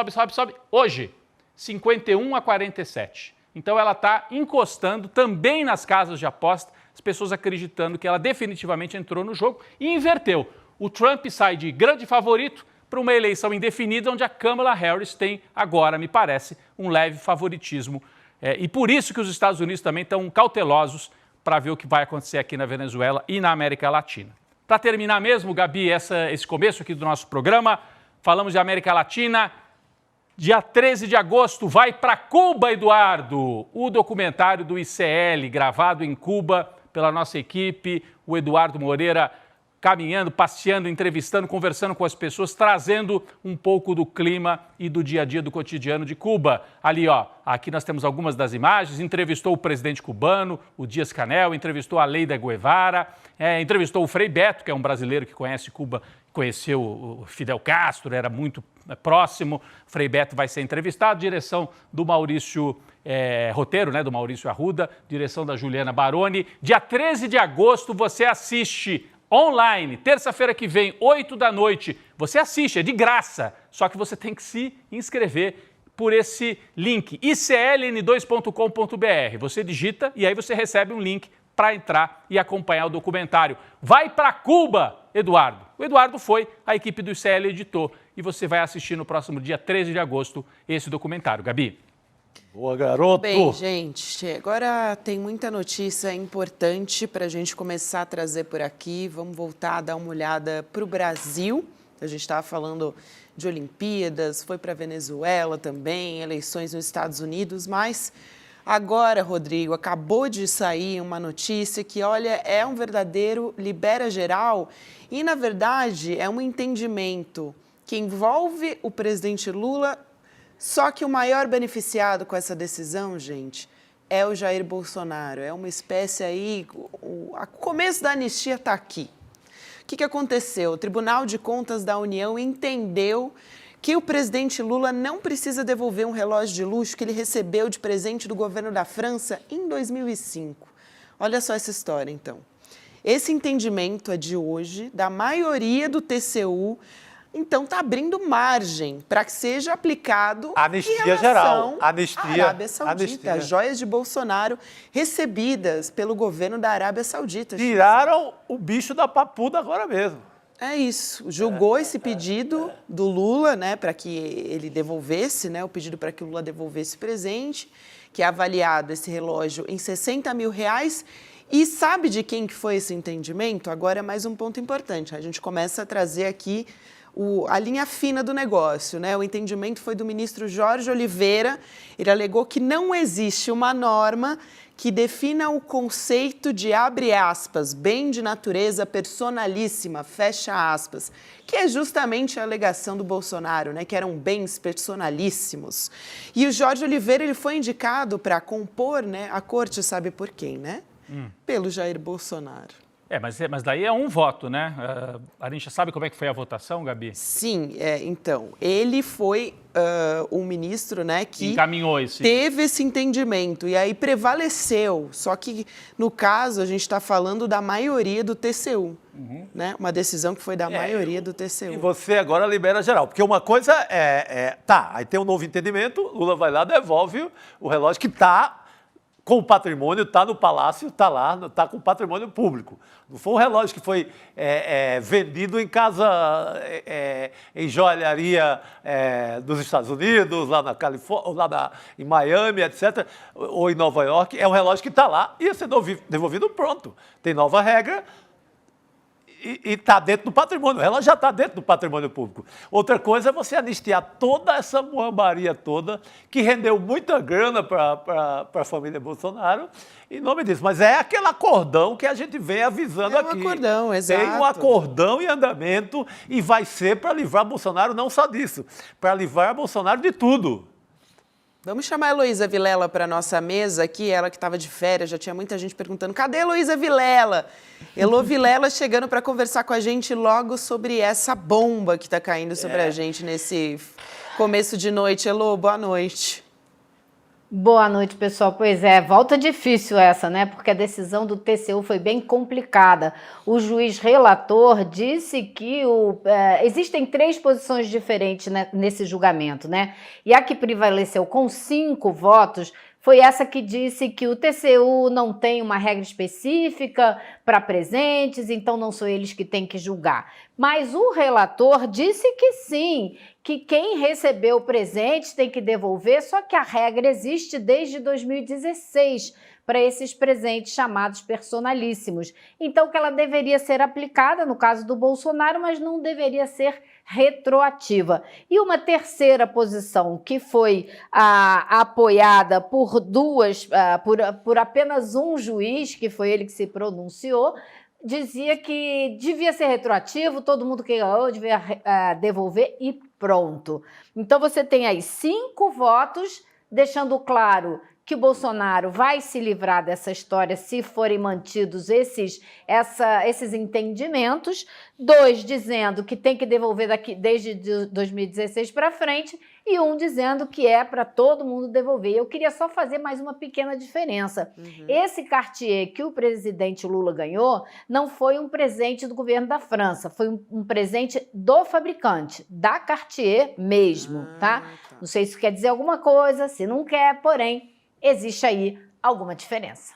Hoje, 51-47%. Então ela está encostando também nas casas de aposta, as pessoas acreditando que ela definitivamente entrou no jogo e inverteu. O Trump sai de grande favorito para uma eleição indefinida, onde a Kamala Harris tem agora, me parece, um leve favoritismo. E por isso que os Estados Unidos também estão cautelosos para ver o que vai acontecer aqui na Venezuela e na América Latina. Para terminar mesmo, Gabi, esse começo aqui do nosso programa, falamos de América Latina. Dia 13 de agosto vai para Cuba, Eduardo, o documentário do ICL, gravado em Cuba pela nossa equipe, o Eduardo Moreira caminhando, passeando, entrevistando, conversando com as pessoas, trazendo um pouco do clima e do dia a dia do cotidiano de Cuba. Ali, ó, aqui nós temos algumas das imagens, entrevistou o presidente cubano, o Díaz-Canel, entrevistou a Leida Guevara, entrevistou o Frei Beto, que é um brasileiro que conhece Cuba, conheceu o Fidel Castro, era muito próximo. Frei Beto vai ser entrevistado, direção do Maurício roteiro, né, do Maurício Arruda, direção da Juliana Baroni. Dia 13 de agosto você assiste online, terça-feira que vem, 8 da noite. Você assiste, é de graça, só que você tem que se inscrever por esse link, icln2.com.br. Você digita e aí você recebe um link para entrar e acompanhar o documentário. Vai para Cuba, Eduardo. O Eduardo foi, a equipe do ICL editou e você vai assistir no próximo dia 13 de agosto esse documentário. Gabi. Boa, garoto! Bem, gente, agora tem muita notícia importante para a gente começar a trazer por aqui. Vamos voltar a dar uma olhada para o Brasil. A gente estava falando de Olimpíadas, foi para a Venezuela também, eleições nos Estados Unidos, mas agora, Rodrigo, acabou de sair uma notícia que, olha, é um verdadeiro libera geral e, na verdade, é um entendimento que envolve o presidente Lula. Só que o maior beneficiado com essa decisão, gente, é o Jair Bolsonaro. É uma espécie aí, o começo da anistia está aqui. O que aconteceu? O Tribunal de Contas da União entendeu que o presidente Lula não precisa devolver um relógio de luxo que ele recebeu de presente do governo da França em 2005. Olha só essa história, então. Esse entendimento é de hoje, da maioria do TCU. Então, está abrindo margem para que seja aplicado anistia geral. Anistia. À Arábia Saudita. As joias de Bolsonaro recebidas pelo governo da Arábia Saudita. Tiraram o bicho da papuda agora mesmo. É isso. Julgou esse pedido do Lula, né, para que ele devolvesse, né, o pedido para que o Lula devolvesse o presente, que é avaliado esse relógio em R$60 mil. E sabe de quem que foi esse entendimento? Agora é mais um ponto importante. A gente começa a trazer aqui a linha fina do negócio, né? O entendimento foi do ministro Jorge Oliveira. Ele alegou que não existe uma norma que defina o conceito de, abre aspas, bem de natureza personalíssima, fecha aspas, que é justamente a alegação do Bolsonaro, né? Que eram bens personalíssimos. E o Jorge Oliveira ele foi indicado para compor, né, a corte, sabe por quem, né? Pelo Jair Bolsonaro. Mas daí é um voto, né? A gente já sabe como é que foi a votação, Gabi? Sim, então, ele foi um ministro, né, que encaminhou esse... teve esse entendimento e aí prevaleceu. Só que, no caso, a gente está falando da maioria do TCU, né? Uma decisão que foi da maioria do TCU. E você agora libera geral, porque uma coisa aí tem um novo entendimento, Lula vai lá, devolve o relógio que está com o patrimônio, está no palácio, está lá, está com o patrimônio público. Não foi um relógio que foi vendido em casa, em joalharia dos Estados Unidos, lá na Califórnia, em Miami, etc., ou em Nova York. É um relógio que está lá, ia ser devolvido pronto. Tem nova regra, e está dentro do patrimônio, ela já está dentro do patrimônio público. Outra coisa é você anistiar toda essa muambaria toda, que rendeu muita grana para a família Bolsonaro, em nome disso. Mas é aquele acordão que a gente vem avisando aqui. É um acordão, exato. Tem um acordão em andamento e vai ser para livrar Bolsonaro não só disso, para livrar Bolsonaro de tudo. Vamos chamar a Heloísa Vilela para a nossa mesa aqui, ela que estava de férias, já tinha muita gente perguntando, cadê a Heloísa Vilela? Elô Vilela chegando para conversar com a gente logo sobre essa bomba que está caindo sobre a gente nesse começo de noite. Elô, boa noite. Boa noite, pessoal. Pois é, volta difícil essa, né? Porque a decisão do TCU foi bem complicada. O juiz relator disse que existem 3 posições diferentes, né, nesse julgamento, né? E a que prevaleceu com 5 votos foi essa que disse que o TCU não tem uma regra específica para presentes, então não são eles que têm que julgar. Mas o relator disse que sim, que quem recebeu presentes tem que devolver, só que a regra existe desde 2016 para esses presentes chamados personalíssimos. Então, que ela deveria ser aplicada no caso do Bolsonaro, mas não deveria ser retroativa. E uma terceira posição, que foi apoiada por por apenas um juiz, que foi ele que se pronunciou, dizia que devia ser retroativo, todo mundo que ganhou devia devolver e pronto. Então você tem aí 5 votos, deixando claro que o Bolsonaro vai se livrar dessa história se forem mantidos esses entendimentos, 2 dizendo que tem que devolver desde 2016 para frente e 1 dizendo que é para todo mundo devolver. Eu queria só fazer mais uma pequena diferença. Esse Cartier que o presidente Lula ganhou não foi um presente do governo da França, foi um presente do fabricante, da Cartier mesmo, tá? Não sei se isso quer dizer alguma coisa, se não quer, porém, existe aí alguma diferença.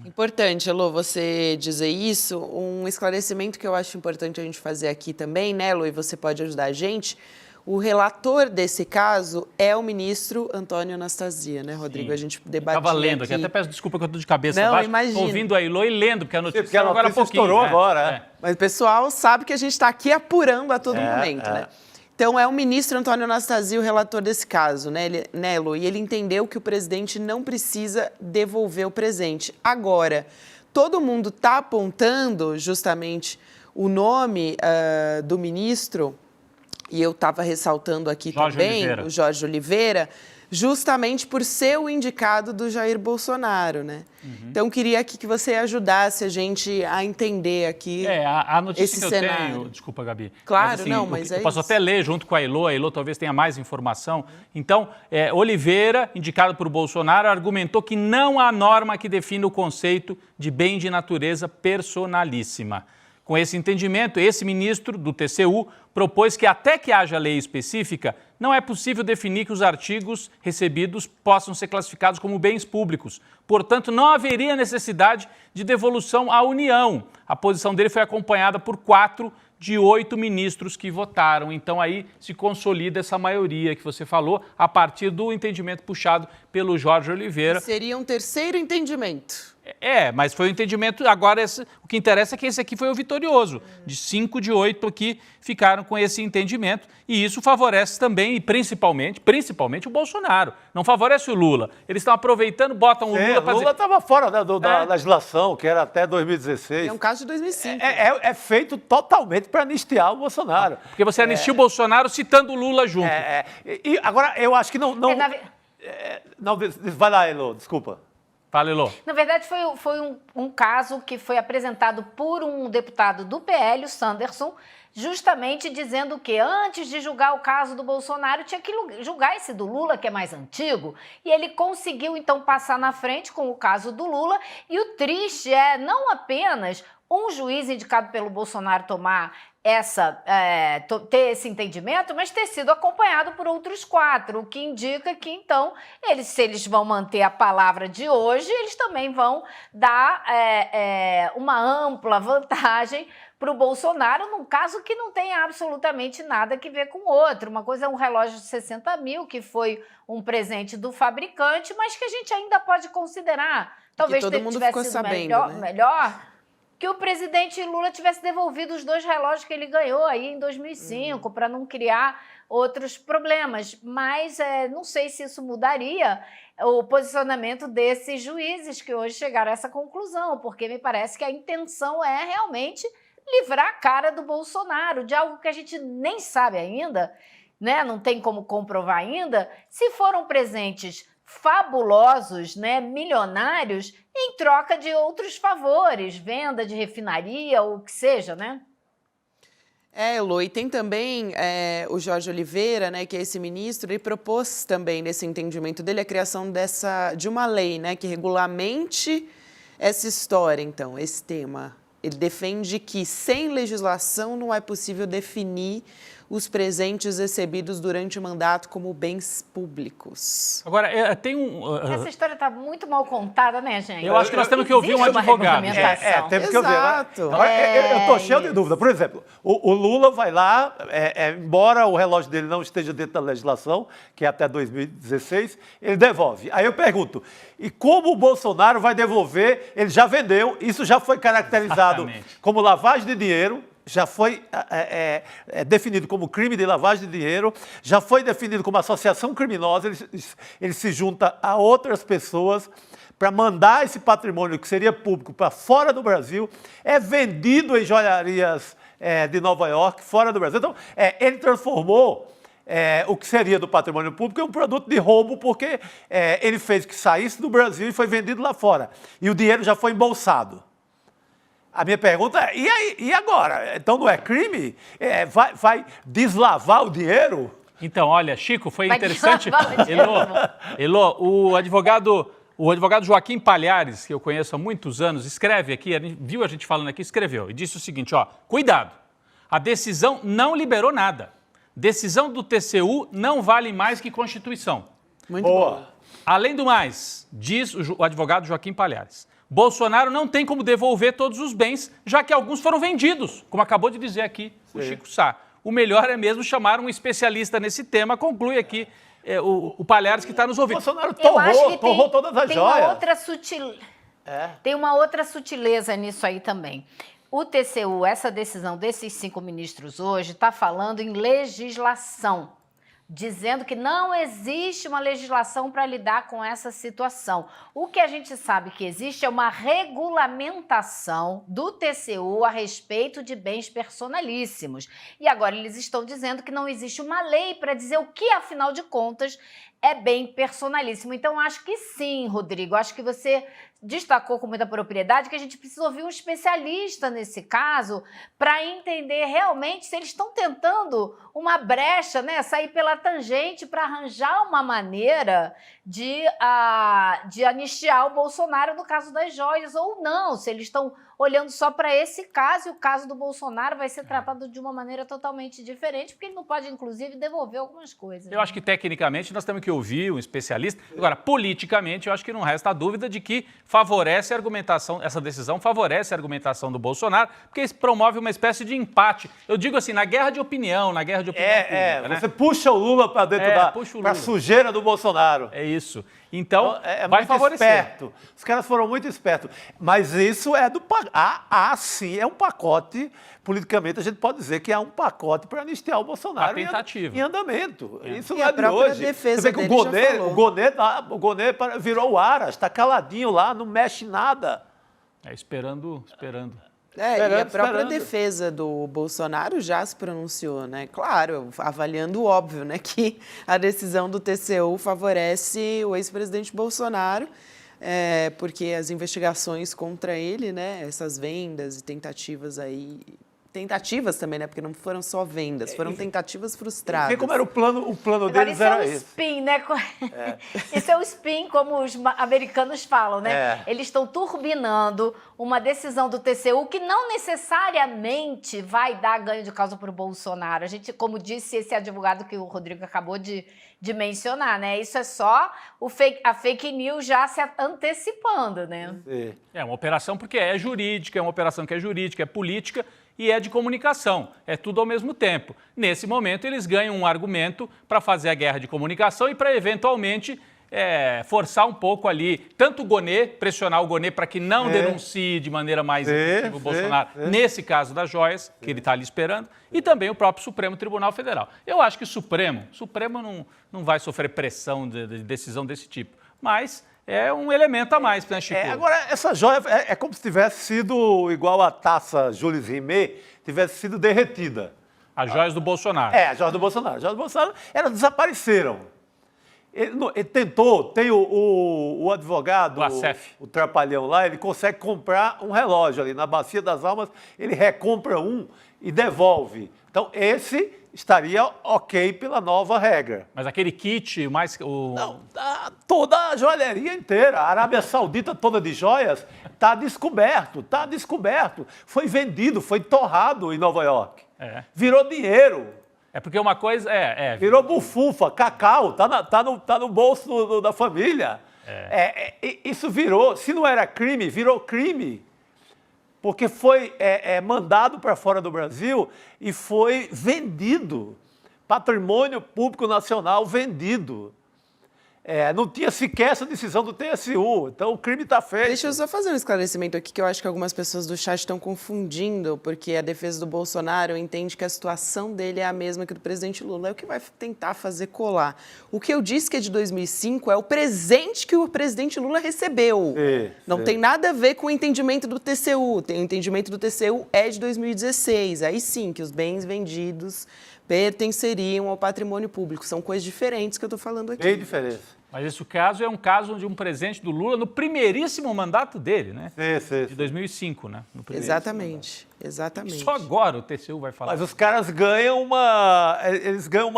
Importante, Elô, você dizer isso. Um esclarecimento que eu acho importante a gente fazer aqui também, né, Elô, e você pode ajudar a gente. O relator desse caso é o ministro Antônio Anastasia, né, Rodrigo? Sim. A gente debatia Estava lendo aqui, até peço desculpa que eu estou de cabeça não, baixo. Imagina. Ouvindo a Elô e lendo, porque a notícia, porque a notícia agora há pouquinho. Estourou agora. Mas o pessoal sabe que a gente está aqui apurando a todo momento, né? Então, é o ministro Antônio Anastasia o relator desse caso, né, Elô? E ele entendeu que o presidente não precisa devolver o presente. Agora, todo mundo está apontando justamente o nome do ministro, e eu estava ressaltando aqui o Jorge Oliveira, justamente por ser o indicado do Jair Bolsonaro, né? Então, queria aqui que você ajudasse a gente a entender aqui a notícia esse que eu cenário. tenho, desculpa, Gabi. Claro, assim, mas eu posso até ler junto com a Elô talvez tenha mais informação. Então, Oliveira, indicado por Bolsonaro, argumentou que não há norma que defina o conceito de bem de natureza personalíssima. Com esse entendimento, esse ministro do TCU propôs que até que haja lei específica, não é possível definir que os artigos recebidos possam ser classificados como bens públicos. Portanto, não haveria necessidade de devolução à União. A posição dele foi acompanhada por 4 de 8 ministros que votaram. Então, aí se consolida essa maioria que você falou, a partir do entendimento puxado pelo Jorge Oliveira. Seria um terceiro entendimento. Mas foi o entendimento. Agora, o que interessa é que esse aqui foi o vitorioso. De 5 de 8 aqui ficaram com esse entendimento. E isso favorece também, e principalmente o Bolsonaro. Não favorece o Lula. Eles estão aproveitando, botam o Lula para dizer... Lula estava fora da legislação, que era até 2016. É um caso de 2005. É feito totalmente para anistiar o Bolsonaro. Porque você anistia o Bolsonaro citando o Lula junto. E agora, eu acho que não... Não, vai lá, Elô, desculpa. Fala, Elô. Na verdade, foi um caso que foi apresentado por um deputado do PL, o Sanderson, justamente dizendo que antes de julgar o caso do Bolsonaro, tinha que julgar esse do Lula, que é mais antigo, e ele conseguiu, então, passar na frente com o caso do Lula, e o triste é não apenas um juiz indicado pelo Bolsonaro ter esse entendimento, mas ter sido acompanhado por outros 4, o que indica que, então, se eles vão manter a palavra de hoje, eles também vão dar uma ampla vantagem para o Bolsonaro, num caso que não tem absolutamente nada a ver com o outro. Uma coisa é um relógio de 60 mil, que foi um presente do fabricante, mas que a gente ainda pode considerar, talvez todo mundo ficou sabendo, melhor que o presidente Lula tivesse devolvido os 2 relógios que ele ganhou aí em 2005, para não criar outros problemas. Mas não sei se isso mudaria o posicionamento desses juízes que hoje chegaram a essa conclusão, porque me parece que a intenção é realmente livrar a cara do Bolsonaro de algo que a gente nem sabe ainda, né? Não tem como comprovar ainda, se foram presentes fabulosos, né, milionários, em troca de outros favores, venda de refinaria ou o que seja, né? Elô, e tem também o Jorge Oliveira, né, que é esse ministro, ele propôs também, nesse entendimento dele, a criação de uma lei, né, que regulamente essa história, então, esse tema. Ele defende que, sem legislação, não é possível definir os presentes recebidos durante o mandato como bens públicos. Agora, tem Essa história está muito mal contada, né, gente? Eu acho que nós temos que ouvir um advogado. Temos que ouvir. Exato. Eu estou cheio de dúvida. Por exemplo, o Lula vai lá, embora o relógio dele não esteja dentro da legislação, que é até 2016, ele devolve. Aí eu pergunto, e como o Bolsonaro vai devolver? Ele já vendeu, isso já foi caracterizado como lavagem de dinheiro, já foi definido como crime de lavagem de dinheiro, já foi definido como associação criminosa, ele se junta a outras pessoas para mandar esse patrimônio que seria público para fora do Brasil, é vendido em joalharias de Nova York, fora do Brasil. Então, ele transformou o que seria do patrimônio público em um produto de roubo, porque ele fez que saísse do Brasil e foi vendido lá fora. E o dinheiro já foi embolsado. A minha pergunta é, e agora? Então não é crime? Vai deslavar o dinheiro? Então, olha, Chico, foi interessante. Elô, o advogado Joaquim Palhares, que eu conheço há muitos anos, escreve aqui, viu a gente falando aqui, escreveu, e disse o seguinte, cuidado, a decisão não liberou nada. Decisão do TCU não vale mais que Constituição. Muito boa. Além do mais, diz o advogado Joaquim Palhares, Bolsonaro não tem como devolver todos os bens, já que alguns foram vendidos, como acabou de dizer aqui o Chico Sá. O melhor é mesmo chamar um especialista nesse tema, conclui aqui o Palhares que está nos ouvindo. Bolsonaro torrou todas as joias. Tem uma outra sutileza nisso aí também. O TCU, essa decisão desses 5 ministros hoje, está falando em legislação, dizendo que não existe uma legislação para lidar com essa situação. O que a gente sabe que existe é uma regulamentação do TCU a respeito de bens personalíssimos. E agora eles estão dizendo que não existe uma lei para dizer o que, afinal de contas, é bem personalíssimo. Então, acho que sim, Rodrigo. Acho que você destacou com muita propriedade que a gente precisa ouvir um especialista nesse caso para entender realmente se eles estão tentando uma brecha, né, sair pela tangente para arranjar uma maneira de anistiar o Bolsonaro no caso das joias ou não, se eles estão olhando só para esse caso e o caso do Bolsonaro vai ser tratado de uma maneira totalmente diferente, porque ele não pode, inclusive, devolver algumas coisas. Eu acho que, tecnicamente, nós temos que ouvir um especialista. Agora, politicamente, eu acho que não resta dúvida de que favorece a argumentação, essa decisão favorece a argumentação do Bolsonaro, porque isso promove uma espécie de empate. Eu digo assim, na guerra de opinião pública, né? Você puxa o Lula para dentro da sujeira do Bolsonaro. É isso. Então, vai muito favorecer. Esperto. Os caras foram muito espertos. Mas isso é sim, é um pacote, politicamente a gente pode dizer que é um pacote para anistiar o Bolsonaro em andamento. Isso não é de hoje. Defesa Você vê que o Gonê virou o Aras, está caladinho lá, não mexe nada. Esperando. E a própria defesa do Bolsonaro já se pronunciou, né? Claro, avaliando o óbvio, né? Que a decisão do TCU favorece o ex-presidente Bolsonaro, porque as investigações contra ele, né, essas vendas e tentativas aí... Tentativas também, né? Porque não foram só vendas, foram tentativas frustradas. E como era o plano Agora, deles isso era é um esse. spin, né? Isso é o spin, como os americanos falam, né? É. Eles estão turbinando uma decisão do TCU que não necessariamente vai dar ganho de causa para o Bolsonaro. A gente, como disse esse advogado que o Rodrigo acabou de mencionar, né? Isso é só a fake news já se antecipando, né? É. É uma operação porque é jurídica, é uma operação que é jurídica, é política e é de comunicação. É tudo ao mesmo tempo. Nesse momento, eles ganham um argumento para fazer a guerra de comunicação e para, eventualmente, forçar um pouco ali, tanto o Gonê, pressionar o Gonê para que não denuncie de maneira mais efetiva o Bolsonaro, nesse caso das joias, que ele está ali esperando, e também o próprio Supremo Tribunal Federal. Eu acho que o Supremo não vai sofrer pressão de decisão desse tipo, mas é um elemento a mais, né, Chico? Agora, essa joia é como se tivesse sido igual a taça Jules Rimet, tivesse sido derretida. As joias do Bolsonaro. A joia do Bolsonaro. As joias do Bolsonaro, elas desapareceram. Ele tentou, tem o advogado, o trapalhão lá, ele consegue comprar um relógio ali na Bacia das Almas, ele recompra um e devolve. Então, esse estaria ok pela nova regra. Mas aquele kit, Não, toda a joalheria inteira, a Arábia Saudita toda de joias, está descoberto. Foi vendido, foi torrado em Nova York. Virou dinheiro. É porque uma coisa Virou bufufa, cacau, tá no bolso da família. Isso virou, se não era crime, virou crime. Porque foi mandado para fora do Brasil e foi vendido. Patrimônio público nacional vendido. Não tinha sequer essa decisão do TSU. Então, o crime está feito. Deixa eu só fazer um esclarecimento aqui, que eu acho que algumas pessoas do chat estão confundindo, porque a defesa do Bolsonaro entende que a situação dele é a mesma que do presidente Lula. É o que vai tentar fazer colar. O que eu disse que é de 2005 é o presente que o presidente Lula recebeu. Não tem nada a ver com o entendimento do TCU. O entendimento do TCU é de 2016. Aí sim, que os bens vendidos pertenceriam ao patrimônio público. São coisas diferentes que eu estou falando aqui. Bem diferente. Mas esse caso é um caso de um presente do Lula no primeiríssimo mandato dele, né? De 2005, né? Exatamente. Só agora o TCU vai falar. Mas os caras ganham uma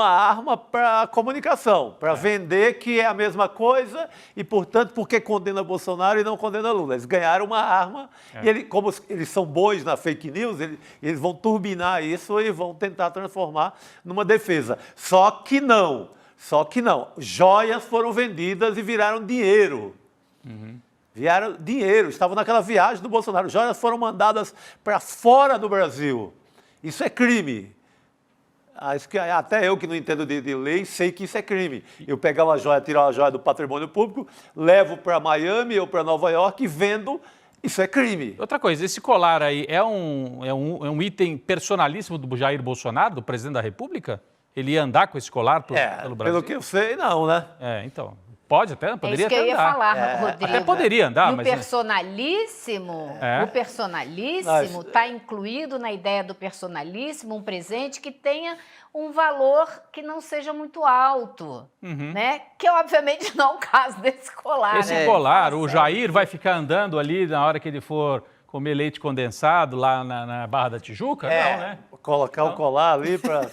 arma para comunicação, para vender que é a mesma coisa e, portanto, porque condena Bolsonaro e não condena Lula. Eles ganharam uma arma e, como eles são bons na fake news, eles vão turbinar isso e vão tentar transformar numa defesa. Só que não. Joias foram vendidas e viraram dinheiro. Viraram dinheiro. Estavam naquela viagem do Bolsonaro. Joias foram mandadas para fora do Brasil. Isso é crime. Até eu que não entendo de lei, sei que isso é crime. Eu pegar uma joia, tirar uma joia do patrimônio público, levo para Miami ou para Nova York e vendo. Isso é crime. Outra coisa, esse colar aí é um item personalíssimo do Jair Bolsonaro, do presidente da República? Ele ia andar com esse colar pelo Brasil? Pelo que eu sei, não, né? Então. Poderia até andar. É isso que eu ia falar, Rodrigo. Até poderia andar, e mas... o personalíssimo está incluído na ideia do personalíssimo, um presente que tenha um valor que não seja muito alto, né? Que obviamente não é o caso desse colar. Esse colar, o Jair vai ficar andando ali na hora que ele for comer leite condensado lá na Barra da Tijuca? Não, né? Colocar o colar ali para...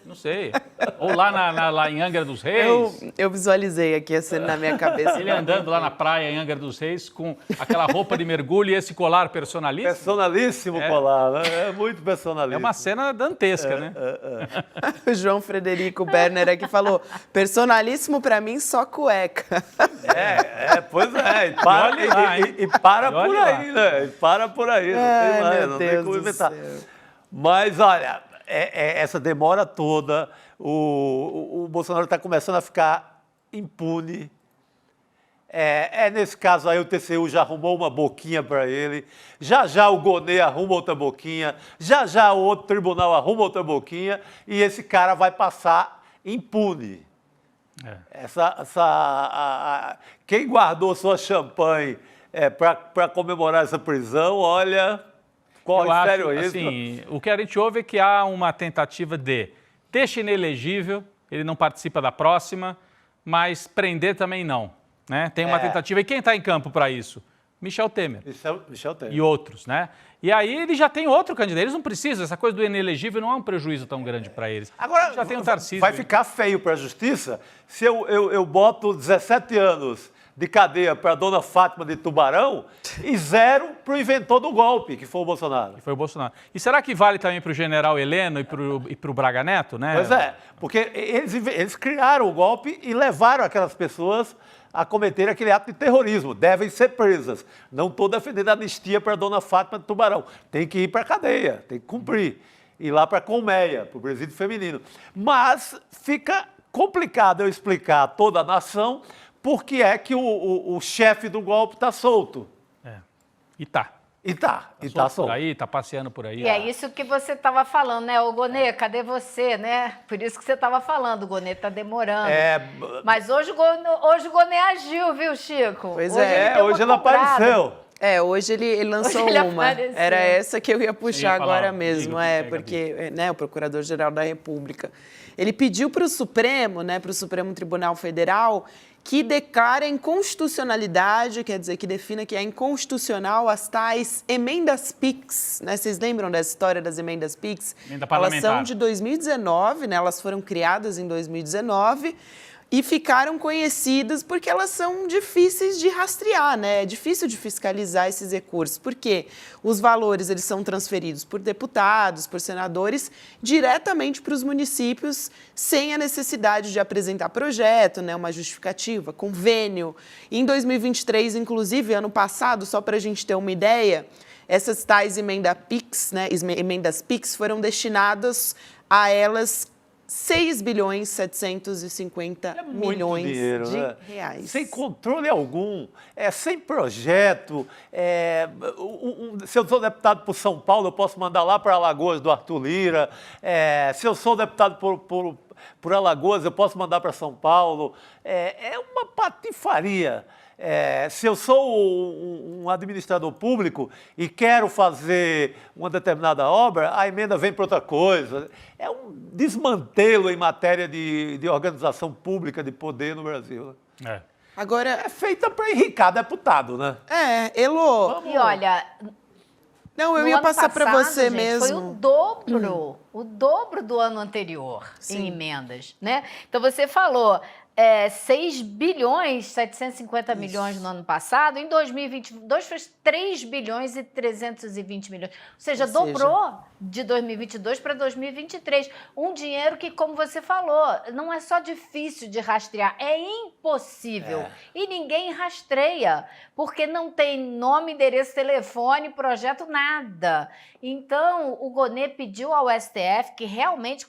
Não sei. Ou lá em Angra dos Reis. Eu visualizei aqui a cena na minha cabeça. Ele andando lá na praia em Angra dos Reis com aquela roupa de mergulho e esse colar personalíssimo. Personalíssimo colar, né? É muito personalíssimo. É uma cena dantesca, né? O João Frederico Berner aqui falou, personalíssimo pra mim só cueca. Pois é. E para por aí, né? E para por aí. Não tem mais, não tem como inventar. Mas, olha, essa demora toda, o Bolsonaro está começando a ficar impune. Nesse caso aí o TCU já arrumou uma boquinha para ele, já o Gonê arruma outra boquinha, já o outro tribunal arruma outra boquinha e esse cara vai passar impune. Quem guardou sua champanhe para comemorar essa prisão, olha... Sério isso? Assim, o que a gente ouve é que há uma tentativa de deixar inelegível, ele não participa da próxima, mas prender também não. né? Tem uma tentativa. E quem está em campo para isso? Michel Temer. Michel Temer. E outros, né? E aí ele já tem outro candidato. Eles não precisam, essa coisa do inelegível não é um prejuízo tão grande para eles. Agora, já tem o Tarcísio. vai ficar feio para a justiça se eu boto 17 anos de cadeia para a dona Fátima de Tubarão e 0 para o inventor do golpe, que foi o Bolsonaro. Que foi o Bolsonaro. E será que vale também para o general Heleno e para o Braga Neto, né? Pois é, porque eles criaram o golpe e levaram aquelas pessoas a cometer aquele ato de terrorismo. Devem ser presas. Não estou defendendo a anistia para a dona Fátima de Tubarão. Tem que ir para a cadeia, tem que cumprir. Ir lá para a colmeia, para o presídio feminino. Mas fica complicado eu explicar a toda a nação por que é que o chefe do golpe está solto. E tá. E tá solto. Por aí, tá passeando por aí. E é isso que você estava falando, né? Ô, Gonê, cadê você, né? Por isso que você estava falando, o Gonê tá demorando. Mas hoje o Gonê agiu, viu, Chico? Pois hoje ele apareceu. Hoje ele lançou Ele uma. apareceu. Era essa que eu ia puxar agora mesmo, diga, porque o Procurador-Geral da República, ele pediu para o Supremo, né, para o Supremo Tribunal Federal, que declara inconstitucionalidade, quer dizer, que defina que é inconstitucional as tais emendas PIX, né? Vocês lembram dessa história das emendas PIX? Emenda parlamentar. Elas são de 2019, né? Elas foram criadas em 2019 e ficaram conhecidas porque elas são difíceis de rastrear, né? É difícil de fiscalizar esses recursos, porque os valores eles são transferidos por deputados, por senadores, diretamente para os municípios, sem a necessidade de apresentar projeto, né? Uma justificativa, convênio. Em 2023, inclusive, ano passado, só para a gente ter uma ideia, essas tais emendas PIX foram destinadas a elas 6 bilhões 750 milhões dinheiro, de né? reais. Sem controle algum, sem projeto. Se eu sou deputado por São Paulo, eu posso mandar lá para Alagoas do Arthur Lira. Se eu sou deputado por Alagoas, eu posso mandar para São Paulo. É uma patifaria. Se eu sou um administrador público e quero fazer uma determinada obra, a emenda vem para outra coisa. É um desmantelo em matéria de organização pública de poder no Brasil. Agora, É feita para enricar deputado, né? Elô. E olha, Não, eu no ia ano passar para passado, você gente, mesmo. Foi o dobro do ano anterior em emendas, né? Então você falou 6 bilhões 750 milhões no ano passado, em 2022 foi 3 bilhões e 320 milhões. Ou seja, dobrou de 2022 para 2023. Um dinheiro que, como você falou, não é só difícil de rastrear, é impossível. E ninguém rastreia, porque não tem nome, endereço, telefone, projeto, nada. Então, o Gonê pediu ao STF que realmente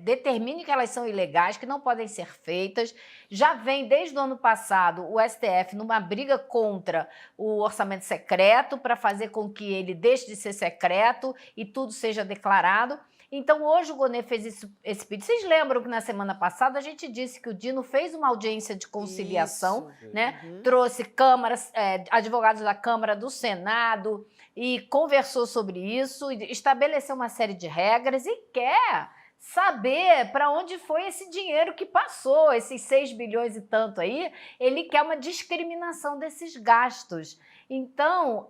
determine que elas são ilegais, que não podem ser feitas. Já vem desde o ano passado o STF numa briga contra o orçamento secreto para fazer com que ele deixe de ser secreto e tudo seja declarado. Então, hoje o Gonê fez esse pedido. Vocês lembram que na semana passada a gente disse que o Dino fez uma audiência de conciliação, né? Trouxe advogados da Câmara, do Senado, e conversou sobre isso, estabeleceu uma série de regras e quer saber para onde foi esse dinheiro que passou, esses 6 bilhões e tanto aí. Ele quer uma discriminação desses gastos. Então,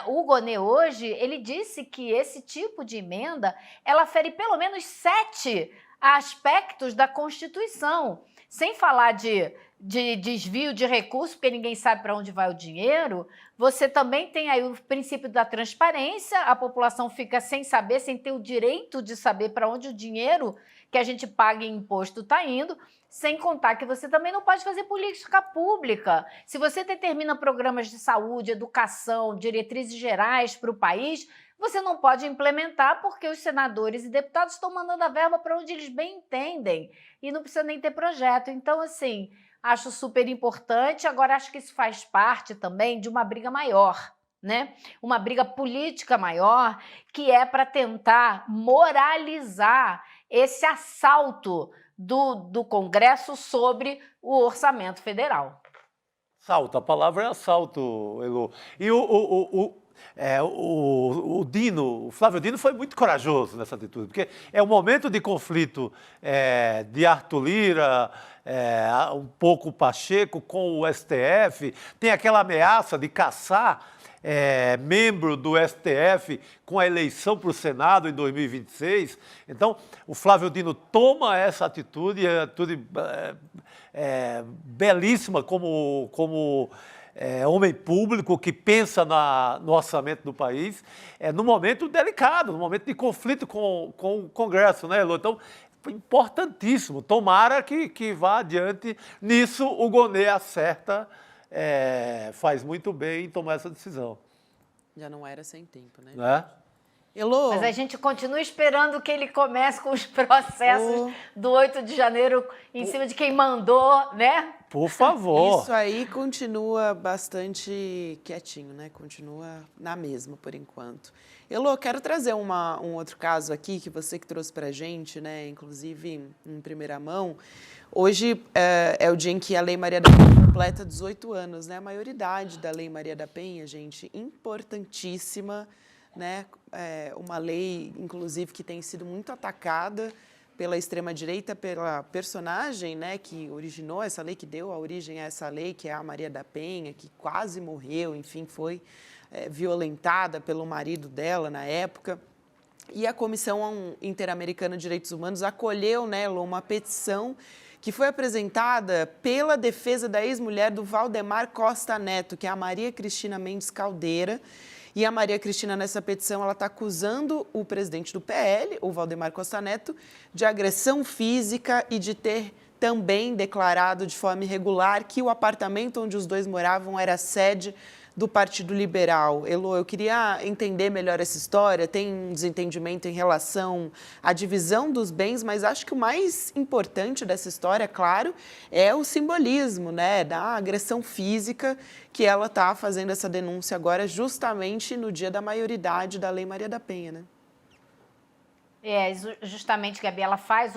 o Gonê hoje, ele disse que esse tipo de emenda, ela fere pelo menos 7 aspectos da Constituição, sem falar de desvio de recursos, porque ninguém sabe para onde vai o dinheiro. Você também tem aí o princípio da transparência, a população fica sem saber, sem ter o direito de saber para onde o dinheiro que a gente paga em imposto está indo, sem contar que você também não pode fazer política pública. Se você determina programas de saúde, educação, diretrizes gerais para o país, você não pode implementar porque os senadores e deputados estão mandando a verba para onde eles bem entendem e não precisa nem ter projeto. Então, assim, acho super importante. Agora, acho que isso faz parte também de uma briga maior, né? Uma briga política maior, que é para tentar moralizar esse assalto do Congresso sobre o orçamento federal. Assalto, a palavra é assalto, Elô. E o Flávio Dino foi muito corajoso nessa atitude, porque é um momento de conflito de Arthur Lira, um pouco Pacheco com o STF, tem aquela ameaça de caçar membro do STF com a eleição para o Senado em 2026. Então, o Flávio Dino toma essa atitude, belíssima como homem público que pensa no orçamento do país, num momento delicado, num momento de conflito com o Congresso, né, Elô? Então, importantíssimo. Tomara que vá adiante. Nisso, o Gonê acerta, faz muito bem em tomar essa decisão. Já não era sem tempo, né? Né? Elô. Mas a gente continua esperando que ele comece com os processos do 8 de janeiro em cima de quem mandou, né? Por favor. Isso aí continua bastante quietinho, né? Continua na mesma, por enquanto. Elô, quero trazer um outro caso aqui, que você que trouxe pra gente, né? Inclusive em primeira mão. Hoje é o dia em que a Lei Maria da Penha completa 18 anos, né? A maioridade da Lei Maria da Penha, gente, importantíssima, né? Uma lei, inclusive, que tem sido muito atacada pela extrema-direita, pela personagem, né, que originou essa lei, que deu a origem a essa lei, que é a Maria da Penha, que quase morreu, enfim, foi violentada pelo marido dela na época. E a Comissão Interamericana de Direitos Humanos acolheu, né, uma petição que foi apresentada pela defesa da ex-mulher do Valdemar Costa Neto, que é a Maria Cristina Mendes Caldeira. E a Maria Cristina, nessa petição, ela está acusando o presidente do PL, o Valdemar Costa Neto, de agressão física e de ter também declarado de forma irregular que o apartamento onde os dois moravam era sede do Partido Liberal. Elô, eu queria entender melhor essa história. Tem um desentendimento em relação à divisão dos bens, mas acho que o mais importante dessa história, claro, é o simbolismo, né, da agressão física, que ela está fazendo essa denúncia agora justamente no dia da maioridade da Lei Maria da Penha, né? Justamente, Gabi, ela faz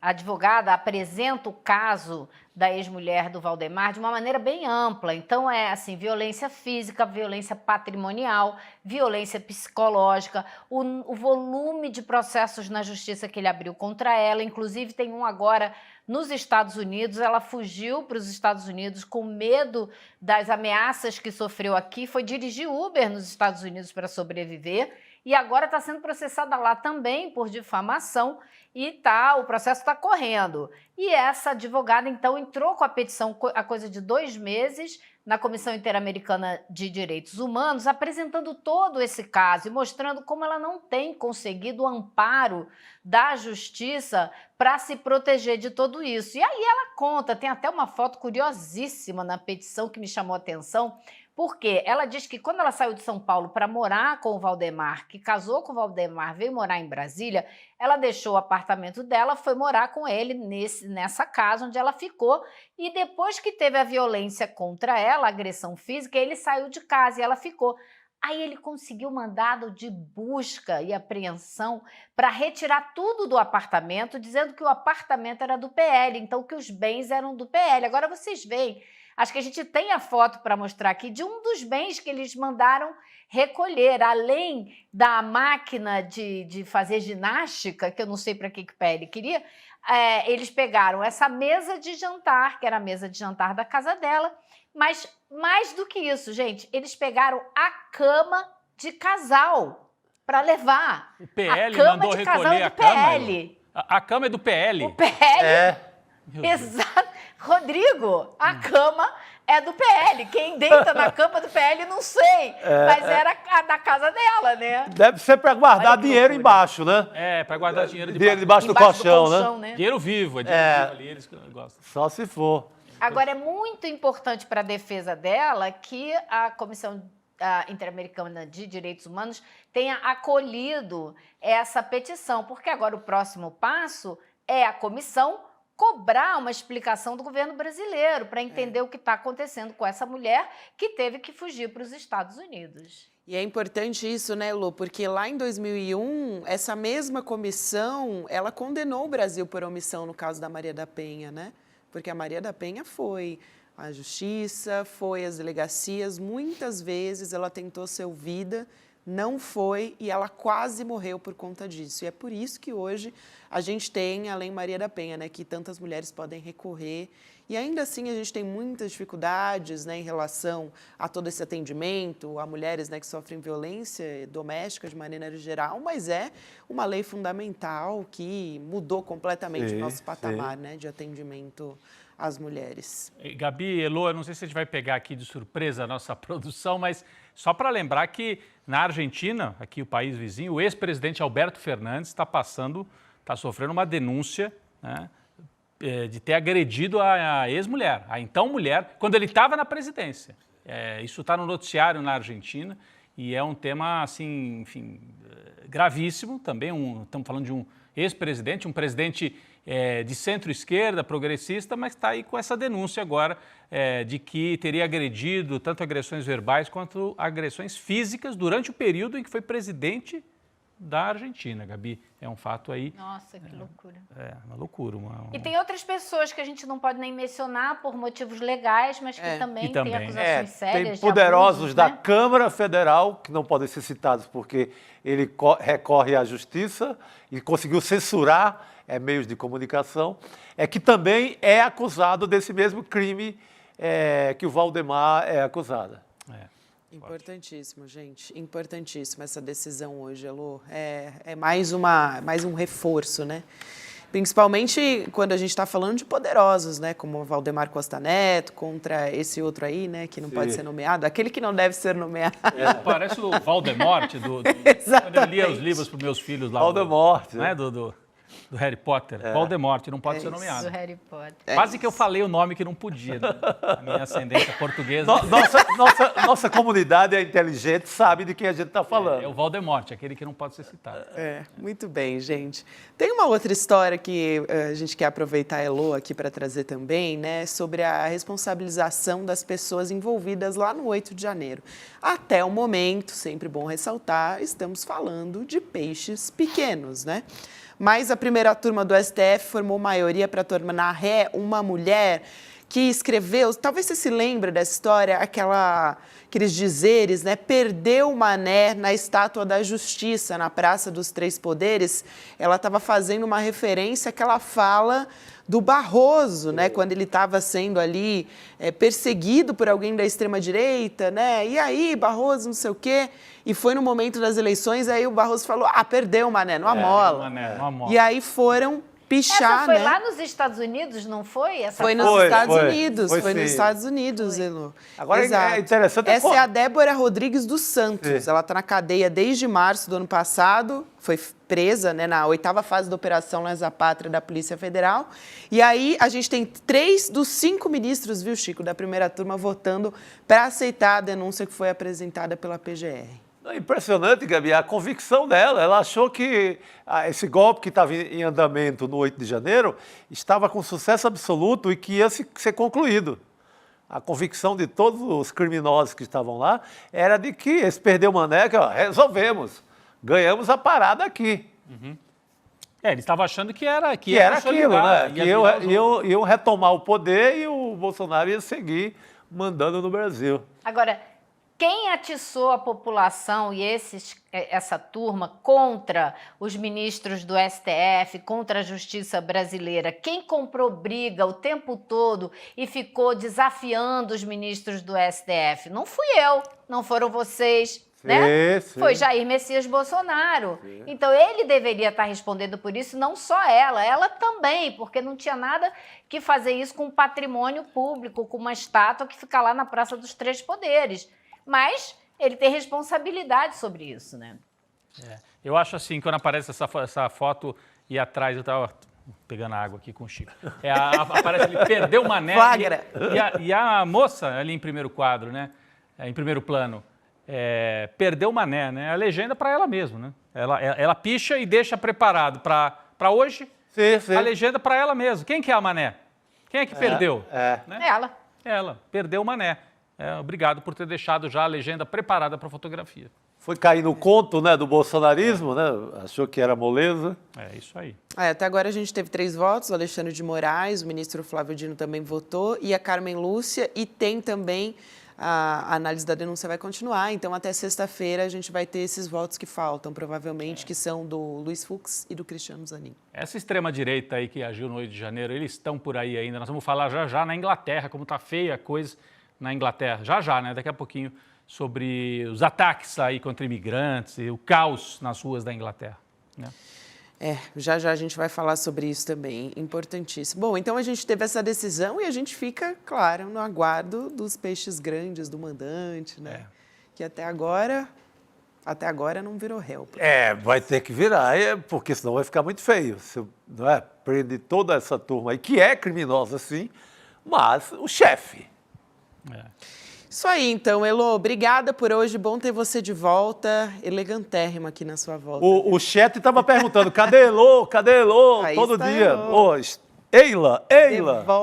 a advogada apresenta o caso da ex-mulher do Valdemar de uma maneira bem ampla. Então, assim, violência física, violência patrimonial, violência psicológica, o volume de processos na justiça que ele abriu contra ela. Inclusive, tem um agora nos Estados Unidos. Ela fugiu para os Estados Unidos com medo das ameaças que sofreu aqui, foi dirigir Uber nos Estados Unidos para sobreviver. E agora está sendo processada lá também por difamação e o processo está correndo. E essa advogada, então, entrou com a petição há coisa de 2 meses na Comissão Interamericana de Direitos Humanos, apresentando todo esse caso e mostrando como ela não tem conseguido o amparo da justiça para se proteger de tudo isso. E aí ela conta, tem até uma foto curiosíssima na petição que me chamou a atenção, porque ela diz que quando ela saiu de São Paulo para morar com o Valdemar, que casou com o Valdemar, veio morar em Brasília, ela deixou o apartamento dela, foi morar com ele nessa casa onde ela ficou, e depois que teve a violência contra ela, a agressão física, ele saiu de casa e ela ficou. Aí ele conseguiu mandado de busca e apreensão para retirar tudo do apartamento, dizendo que o apartamento era do PL, então que os bens eram do PL. Agora vocês veem, acho que a gente tem a foto para mostrar aqui de um dos bens que eles mandaram recolher, além da máquina de fazer ginástica, que eu não sei para que o PL queria, eles pegaram essa mesa de jantar, que era a mesa de jantar da casa dela, mas mais do que isso, gente, eles pegaram a cama de casal para levar. O PL a cama mandou de recolher casal é a do cama? PL. A cama é do PL? O PL? Exato. Rodrigo, a cama é do PL. Quem deita na cama do PL, não sei. Mas era a da casa dela, né? Deve ser para guardar dinheiro embaixo, né? Para guardar dinheiro debaixo do colchão, né? Dinheiro vivo, dinheiro vivo ali, eles gostam. Só se for. Agora, é muito importante para a defesa dela que a Comissão Interamericana de Direitos Humanos tenha acolhido essa petição, porque agora o próximo passo é a comissão cobrar uma explicação do governo brasileiro para entender o que está acontecendo com essa mulher que teve que fugir para os Estados Unidos. E é importante isso, né, Lu? Porque lá em 2001, essa mesma comissão, ela condenou o Brasil por omissão no caso da Maria da Penha, né? Porque a Maria da Penha foi à justiça, foi às delegacias, muitas vezes ela tentou ser ouvida, não foi e ela quase morreu por conta disso. E é por isso que hoje a gente tem a Lei Maria da Penha, né, que tantas mulheres podem recorrer. E ainda assim a gente tem muitas dificuldades, né, em relação a todo esse atendimento, a mulheres, né, que sofrem violência doméstica de maneira geral, mas é uma lei fundamental que mudou completamente o nosso patamar, né, de atendimento às mulheres. Gabi, Elô, eu não sei se a gente vai pegar aqui de surpresa a nossa produção, mas só para lembrar que na Argentina, aqui o país vizinho, o ex-presidente Alberto Fernandes está sofrendo uma denúncia, né, de ter agredido a ex-mulher, a então mulher, quando ele estava na presidência. Isso está no noticiário na Argentina e é um tema, assim, enfim, gravíssimo também. Estamos falando de um ex-presidente, um presidente de centro-esquerda, progressista, mas está aí com essa denúncia agora de que teria agredido tanto agressões verbais quanto agressões físicas durante o período em que foi presidente da Argentina, Gabi. É um fato aí... Nossa, que loucura. Uma loucura. E tem outras pessoas que a gente não pode nem mencionar por motivos legais, mas que também têm acusações sérias. Tem poderosos abusos, da né? Câmara Federal, que não podem ser citados porque ele recorre à justiça e conseguiu censurar meios de comunicação, que também é acusado desse mesmo crime que o Valdemar é acusado. Importantíssimo, gente. Importantíssimo essa decisão hoje, Elô. É mais um reforço, né? Principalmente quando a gente está falando de poderosos, né? Como o Valdemar Costa Neto, contra esse outro aí, né? Que não pode ser nomeado. Aquele que não deve ser nomeado. Parece o Voldemort, quando eu lia os livros para os meus filhos lá. Voldemort. Né? Do Harry Potter. Voldemort, não pode ser nomeado. Do Harry Potter. Quase que eu falei o nome que não podia, né? A minha ascendência portuguesa. Nossa comunidade é inteligente, sabe de quem a gente está falando. É o Voldemort, aquele que não pode ser citado. Muito bem, gente. Tem uma outra história que a gente quer aproveitar a Elô aqui para trazer também, né? Sobre a responsabilização das pessoas envolvidas lá no 8 de janeiro. Até o momento, sempre bom ressaltar, estamos falando de peixes pequenos, né? Mas a primeira turma do STF formou maioria para tornar ré uma mulher que escreveu, talvez você se lembre dessa história, aqueles dizeres, né? Perdeu o mané na Estátua da Justiça, na Praça dos Três Poderes. Ela estava fazendo uma referência àquela fala do Barroso, né? Quando ele estava sendo ali perseguido por alguém da extrema-direita, né? E aí, Barroso, não sei o quê. E foi no momento das eleições, aí o Barroso falou, perdeu o mané, não amola. E aí foram pichar, Essa foi né? lá nos Estados Unidos, não foi? Foi nos Estados Unidos, foi nos Estados Unidos, Elô. Agora é interessante... Essa é a Débora Rodrigues dos Santos. Ela está na cadeia desde março do ano passado, foi presa, né, na 8ª fase da Operação Lesa Pátria da Polícia Federal. E aí a gente tem 3 dos 5 ministros, viu, Chico, da primeira turma votando para aceitar a denúncia que foi apresentada pela PGR. Impressionante, Gabi, a convicção dela. Ela achou que esse golpe que estava em andamento no 8 de janeiro estava com sucesso absoluto e que ia ser concluído. A convicção de todos os criminosos que estavam lá era de que esse perdeu o mané, resolvemos, ganhamos a parada aqui. Ele estava achando que era aquilo, né? Que iam retomar o poder e o Bolsonaro ia seguir mandando no Brasil. Agora, quem atiçou a população e essa turma contra os ministros do STF, contra a justiça brasileira? Quem comprou briga o tempo todo e ficou desafiando os ministros do STF? Não fui eu, não foram vocês, né? Foi Jair Messias Bolsonaro. Então, ele deveria estar respondendo por isso, não só ela também, porque não tinha nada que fazer isso com patrimônio público, com uma estátua que fica lá na Praça dos Três Poderes. Mas ele tem responsabilidade sobre isso, né? Eu acho assim, quando aparece essa foto e atrás, eu estava pegando água aqui com o Chico, aparece ele perdeu o mané e a moça ali em primeiro quadro, né? Em primeiro plano, perdeu o mané, né? A legenda para ela mesma, né? Ela picha e deixa preparado para hoje a legenda para ela mesma. Quem que é a mané? Quem é que perdeu? Né? Ela perdeu o mané. Obrigado por ter deixado já a legenda preparada para a fotografia. Foi cair no conto, né, do bolsonarismo, né? Achou que era moleza. É isso aí. Até agora a gente teve 3 votos, o Alexandre de Moraes, o ministro Flávio Dino também votou, e a Carmen Lúcia, e tem também a análise da denúncia vai continuar. Então, até sexta-feira, a gente vai ter esses votos que faltam, provavelmente, que são do Luiz Fux e do Cristiano Zanin. Essa extrema-direita aí que agiu no 8 de janeiro, eles estão por aí ainda. Nós vamos falar já na Inglaterra, como está feia a coisa na Inglaterra. Já, né? Daqui a pouquinho, sobre os ataques aí contra imigrantes e o caos nas ruas da Inglaterra, né? Já a gente vai falar sobre isso também, importantíssimo. Bom, então a gente teve essa decisão e a gente fica, claro, no aguardo dos peixes grandes do mandante, né? Que até agora não virou réu. Vai ter que virar, porque senão vai ficar muito feio. Você, não é? Prende toda essa turma aí, que é criminosa, sim, mas o chefe. Isso aí, então, Elô, obrigada por hoje, bom ter você de volta, elegantérrima aqui na sua volta. O chat estava perguntando, cadê Elô? Cadê Elô? Aí Todo está dia. Elô. Eila!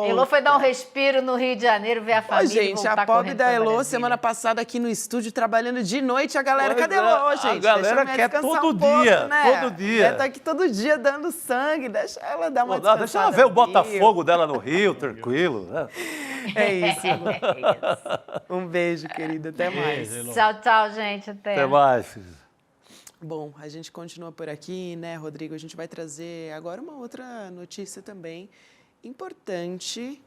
Elô foi dar um respiro no Rio de Janeiro, ver a família. Gente, voltar a pobre correndo da pra Elô, Brasília. semana passada aqui no estúdio, trabalhando de noite, a galera, Pois cadê é, Elô, gente? a galera Deixa a mulher quer descansar todo um pouco, dia, né? todo dia. Ela tá aqui todo dia dando sangue, deixa ela dar uma descansada. Deixa ela ver o no Botafogo dela no Rio, tranquilo. Né? Rio. É isso. Um beijo, querida, até mais. Tchau, gente. Até mais. Bom, a gente continua por aqui, né, Rodrigo? A gente vai trazer agora uma outra notícia também importante,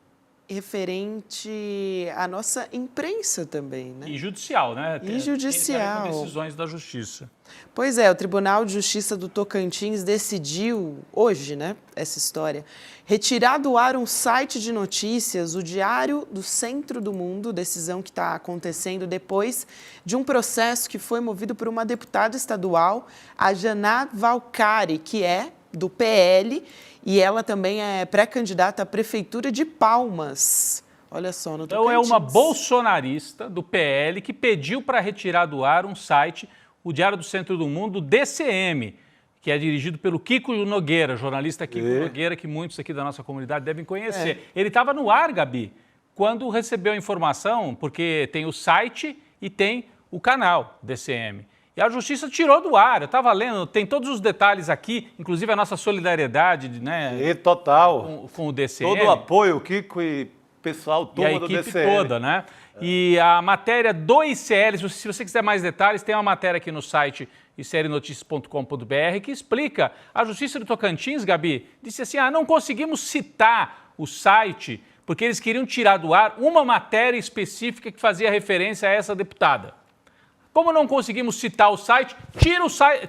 referente à nossa imprensa também, né? E judicial, né? E judicial. Tem decisões da Justiça. Pois é, o Tribunal de Justiça do Tocantins decidiu, hoje, né, essa história, retirar do ar um site de notícias, o Diário do Centro do Mundo, decisão que está acontecendo depois de um processo que foi movido por uma deputada estadual, a Janá Valcari, que é do PL, e ela também é pré-candidata à Prefeitura de Palmas. Olha só, no Tocantins. Então é uma bolsonarista do PL que pediu para retirar do ar um site, o Diário do Centro do Mundo, DCM, que é dirigido pelo Kiko Nogueira, jornalista Kiko Nogueira, que muitos aqui da nossa comunidade devem conhecer. Ele estava no ar, Gabi, quando recebeu a informação, porque tem o site e tem o canal DCM. E a Justiça tirou do ar, eu estava lendo, tem todos os detalhes aqui, inclusive a nossa solidariedade, né? E total. Com o DCM. Todo o apoio, o Kiko e o pessoal, turma e a do equipe DCM. toda, né? E a matéria do ICL, se você quiser mais detalhes, tem uma matéria aqui no site iclnoticias.com.br que explica. A Justiça do Tocantins, Gabi, disse assim, não conseguimos citar o site porque eles queriam tirar do ar uma matéria específica que fazia referência a essa deputada. Como não conseguimos citar o site,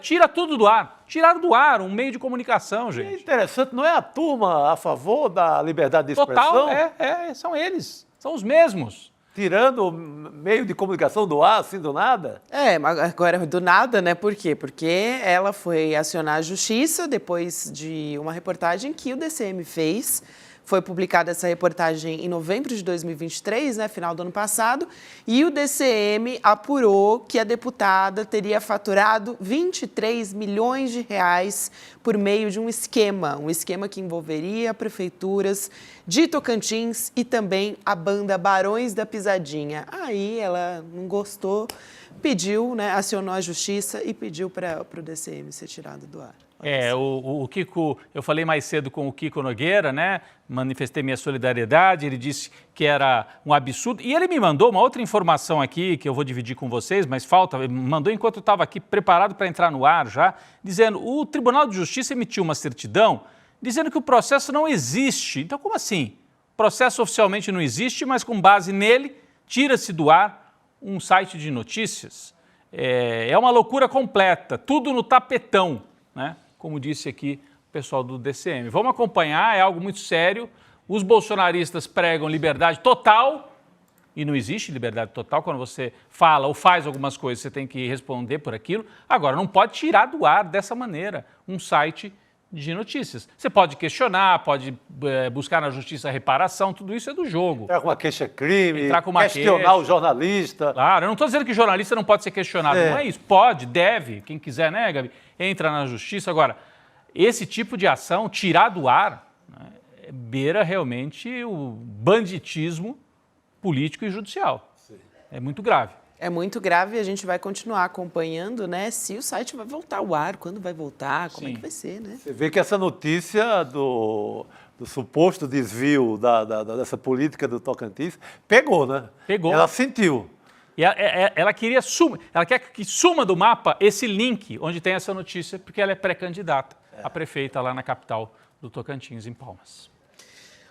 tira tudo do ar. Tiraram do ar um meio de comunicação, gente. É interessante, não é a turma a favor da liberdade de expressão? Total, são eles, são os mesmos. Tirando o meio de comunicação do ar, assim, do nada? Mas agora do nada, né? Por quê? Porque ela foi acionar a Justiça depois de uma reportagem que o DCM fez. Foi publicada essa reportagem em novembro de 2023, né, final do ano passado, e o DCM apurou que a deputada teria faturado 23 milhões de reais por meio de um esquema que envolveria prefeituras de Tocantins e também a banda Barões da Pisadinha. Aí ela não gostou, pediu, né, acionou a Justiça e pediu para o DCM ser tirado do ar. O Kiko, eu falei mais cedo com o Kiko Nogueira, né? Manifestei minha solidariedade, ele disse que era um absurdo. E ele me mandou uma outra informação aqui, que eu vou dividir com vocês, mas mandou enquanto eu estava aqui preparado para entrar no ar já, dizendo, o Tribunal de Justiça emitiu uma certidão dizendo que o processo não existe. Então, como assim? O processo oficialmente não existe, mas com base nele, tira-se do ar um site de notícias. É uma loucura completa, tudo no tapetão, né? Como disse aqui o pessoal do DCM. Vamos acompanhar, é algo muito sério. Os bolsonaristas pregam liberdade total e não existe liberdade total. Quando você fala ou faz algumas coisas, você tem que responder por aquilo. Agora, não pode tirar do ar dessa maneira um site de notícias. Você pode questionar, pode buscar na justiça reparação, tudo isso é do jogo. Entrar com uma queixa-crime, questionar queixa. O jornalista. Claro, eu não estou dizendo que jornalista não pode ser questionado, não é isso. Pode, deve, quem quiser, né, Gabi? Entra na justiça. Agora, esse tipo de ação, tirar do ar, né, beira realmente o banditismo político e judicial. Sim. É muito grave. É muito grave e a gente vai continuar acompanhando, né? Se o site vai voltar ao ar, quando vai voltar, como é que vai ser, né? Você vê que essa notícia do suposto desvio dessa política do Tocantins pegou, né? Pegou. Ela sentiu. E ela quer que suma do mapa esse link onde tem essa notícia, porque ela é pré-candidata a prefeita lá na capital do Tocantins, em Palmas.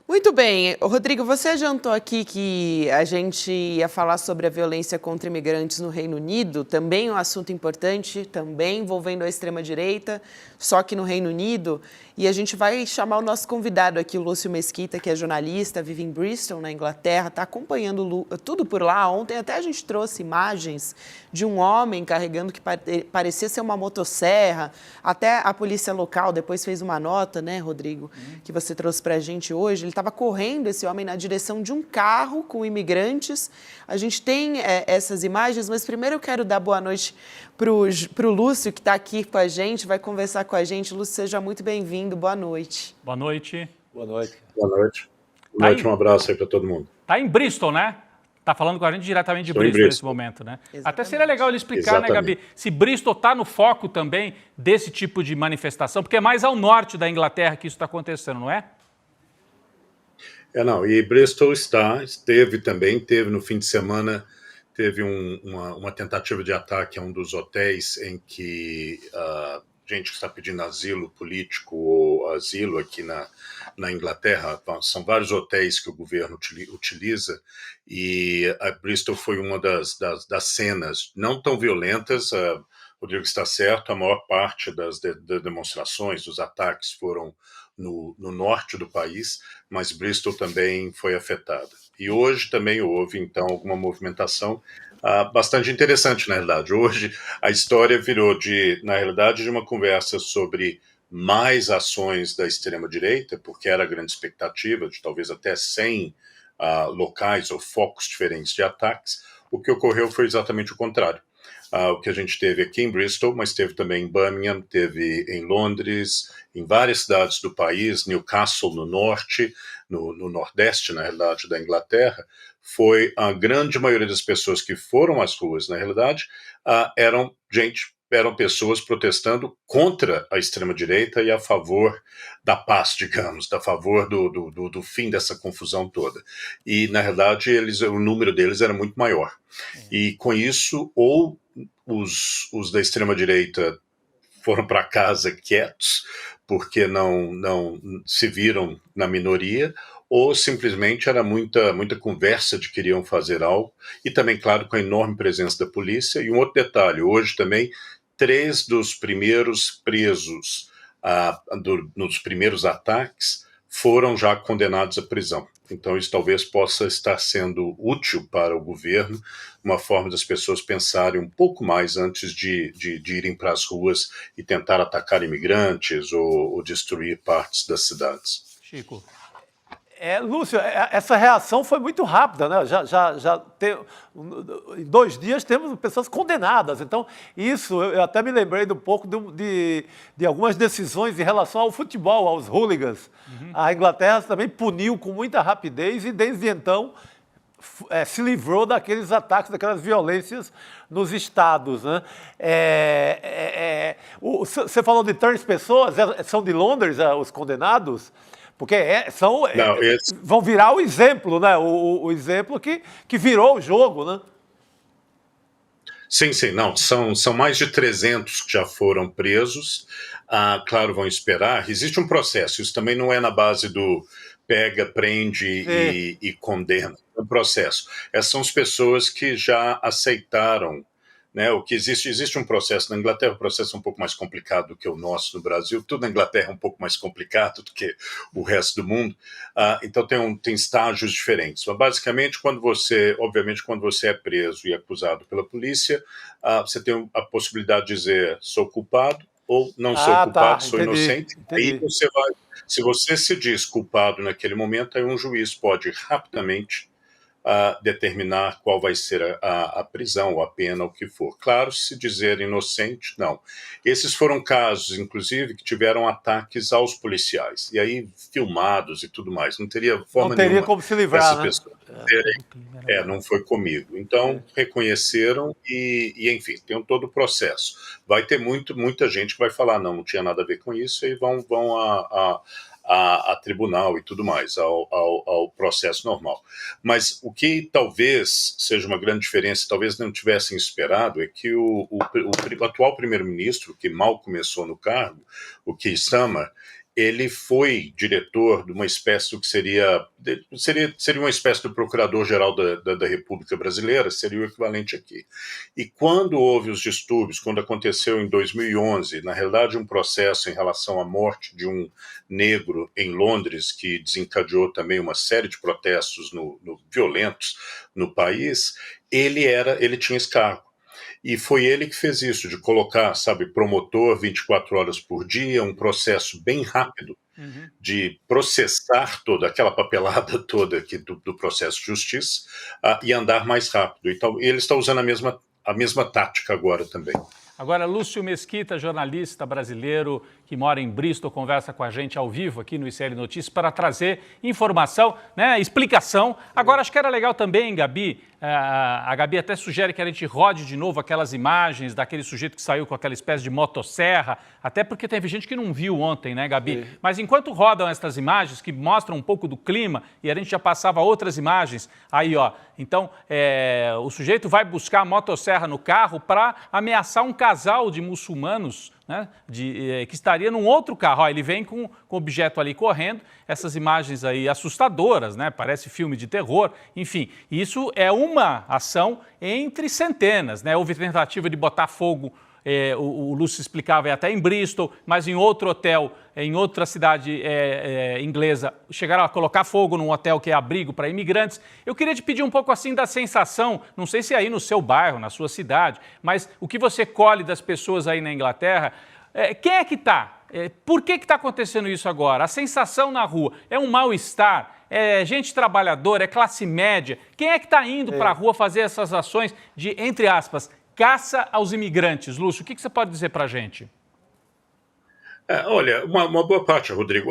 Muito bem. Rodrigo, você adiantou aqui que a gente ia falar sobre a violência contra imigrantes no Reino Unido, também um assunto importante, também envolvendo a extrema-direita, só que no Reino Unido. E a gente vai chamar o nosso convidado aqui, o Lúcio Mesquita, que é jornalista, vive em Bristol, na Inglaterra, está acompanhando tudo por lá. Ontem até a gente trouxe imagens de um homem carregando que parecia ser uma motosserra. Até a polícia local depois fez uma nota, né, Rodrigo, que você trouxe para a gente hoje. Ele estava correndo, esse homem, na direção de um carro com imigrantes. A gente tem essas imagens, mas primeiro eu quero dar boa noite para o Lúcio, que está aqui com a gente, vai conversar com a gente. Lúcio, seja muito bem-vindo. Boa noite. Boa noite. Boa noite. Boa noite. Boa noite, um abraço aí para todo mundo. Está em Bristol, né? Está falando com a gente diretamente de Bristol nesse momento, né? Exatamente. Até seria legal ele explicar, né, Gabi, se Bristol está no foco também desse tipo de manifestação, porque é mais ao norte da Inglaterra que isso está acontecendo, não é? Não, e Bristol teve no fim de semana, teve uma tentativa de ataque a um dos hotéis em que gente que está pedindo asilo político ou asilo aqui na Inglaterra. São vários hotéis que o governo utiliza e a Bristol foi uma das cenas não tão violentas. Rodrigo está certo, a maior parte das demonstrações, dos ataques foram no norte do país, mas Bristol também foi afetada. E hoje também houve, então, alguma movimentação bastante interessante, na realidade. Hoje a história virou, na realidade, de uma conversa sobre mais ações da extrema-direita, porque era a grande expectativa de talvez até 100 locais ou focos diferentes de ataques. O que ocorreu foi exatamente o contrário. O que a gente teve aqui em Bristol, mas teve também em Birmingham, teve em Londres, em várias cidades do país, Newcastle no norte, no nordeste, na realidade, da Inglaterra. Foi a grande maioria das pessoas que foram às ruas, na realidade, eram pessoas protestando contra a extrema-direita e a favor da paz, digamos, a favor do fim dessa confusão toda. E, na realidade, o número deles era muito maior. E, com isso, ou os da extrema-direita foram para casa quietos, porque não se viram na minoria, ou simplesmente era muita conversa de que queriam fazer algo, e também, claro, com a enorme presença da polícia. E um outro detalhe, hoje também, 3 dos primeiros presos nos primeiros ataques foram já condenados à prisão. Então isso talvez possa estar sendo útil para o governo, uma forma das pessoas pensarem um pouco mais antes de irem para as ruas e tentar atacar imigrantes ou destruir partes das cidades. Chico. Lúcio, essa reação foi muito rápida, né? Em 2 dias temos pessoas condenadas. Então, isso, eu até me lembrei um pouco de algumas decisões em relação ao futebol, aos hooligans. A Inglaterra também puniu com muita rapidez e, desde então, se livrou daqueles ataques, daquelas violências nos estados, né? Você falou de 3 pessoas, são de Londres os condenados? Porque vão virar o exemplo, né? O exemplo que virou o jogo, né? Sim, não, são mais de 300 que já foram presos. Claro, vão esperar. Existe um processo, isso também não é na base do pega, prende e condena. É um processo. Essas são as pessoas que já aceitaram, né, o que existe um processo na Inglaterra, o processo é um pouco mais complicado do que o nosso no Brasil, tudo na Inglaterra é um pouco mais complicado do que o resto do mundo, então tem estágios diferentes. Mas basicamente, quando você é preso e acusado pela polícia, você tem a possibilidade de dizer sou culpado ou não sou culpado, sou inocente. Aí se você se diz culpado naquele momento, aí um juiz pode rapidamente determinar qual vai ser a prisão, ou a pena, o que for. Claro, se dizer inocente, não. Esses foram casos, inclusive, que tiveram ataques aos policiais, e aí filmados e tudo mais. Não teria forma Não teria nenhuma como se livrar, né? pessoas terem. Não foi comigo. Então, reconheceram e, enfim, tem todo o processo. Vai ter muita gente que vai falar, não tinha nada a ver com isso, e vão a tribunal e tudo mais, ao processo normal. Mas o que talvez seja uma grande diferença, talvez não tivessem esperado, é que o atual primeiro-ministro, que mal começou no cargo, o Keir Starmer, ele foi diretor de uma espécie do que seria uma espécie do procurador-geral da República Brasileira, seria o equivalente aqui. E quando houve os distúrbios, quando aconteceu em 2011, na realidade um processo em relação à morte de um negro em Londres, que desencadeou também uma série de protestos violentos no país, ele tinha esse cargo. E foi ele que fez isso, de colocar, promotor 24 horas por dia, um processo bem rápido de processar toda aquela papelada toda aqui do processo de justiça e andar mais rápido. Então, ele está usando a mesma tática agora também. Agora, Lúcio Mesquita, jornalista brasileiro que mora em Bristol, conversa com a gente ao vivo aqui no ICL Notícias para trazer informação, né, explicação. Agora, acho que era legal também, Gabi, a Gabi até sugere que a gente rode de novo aquelas imagens daquele sujeito que saiu com aquela espécie de motosserra, até porque teve gente que não viu ontem, né, Gabi? Sim. Mas enquanto rodam essas imagens que mostram um pouco do clima, e a gente já passava outras imagens, aí, ó, então, o sujeito vai buscar a motosserra no carro para ameaçar um casal de muçulmanos, né, que estaria num outro carro. Ó, ele vem com o objeto ali correndo, essas imagens aí assustadoras, né, parece filme de terror, enfim. Isso é uma ação entre centenas, né, houve tentativa de botar fogo, o Lúcio explicava, até em Bristol, mas em outro hotel, em outra cidade inglesa, chegaram a colocar fogo num hotel que é abrigo para imigrantes. Eu queria te pedir um pouco assim da sensação, não sei se é aí no seu bairro, na sua cidade, mas o que você colhe das pessoas aí na Inglaterra, quem é que está? Por que está acontecendo isso agora? A sensação na rua é um mal-estar? É gente trabalhadora? É classe média? Quem é que está indo para a rua fazer essas ações de, entre aspas, caça aos imigrantes? Lúcio, o que você pode dizer para a gente? Olha, uma boa parte, Rodrigo.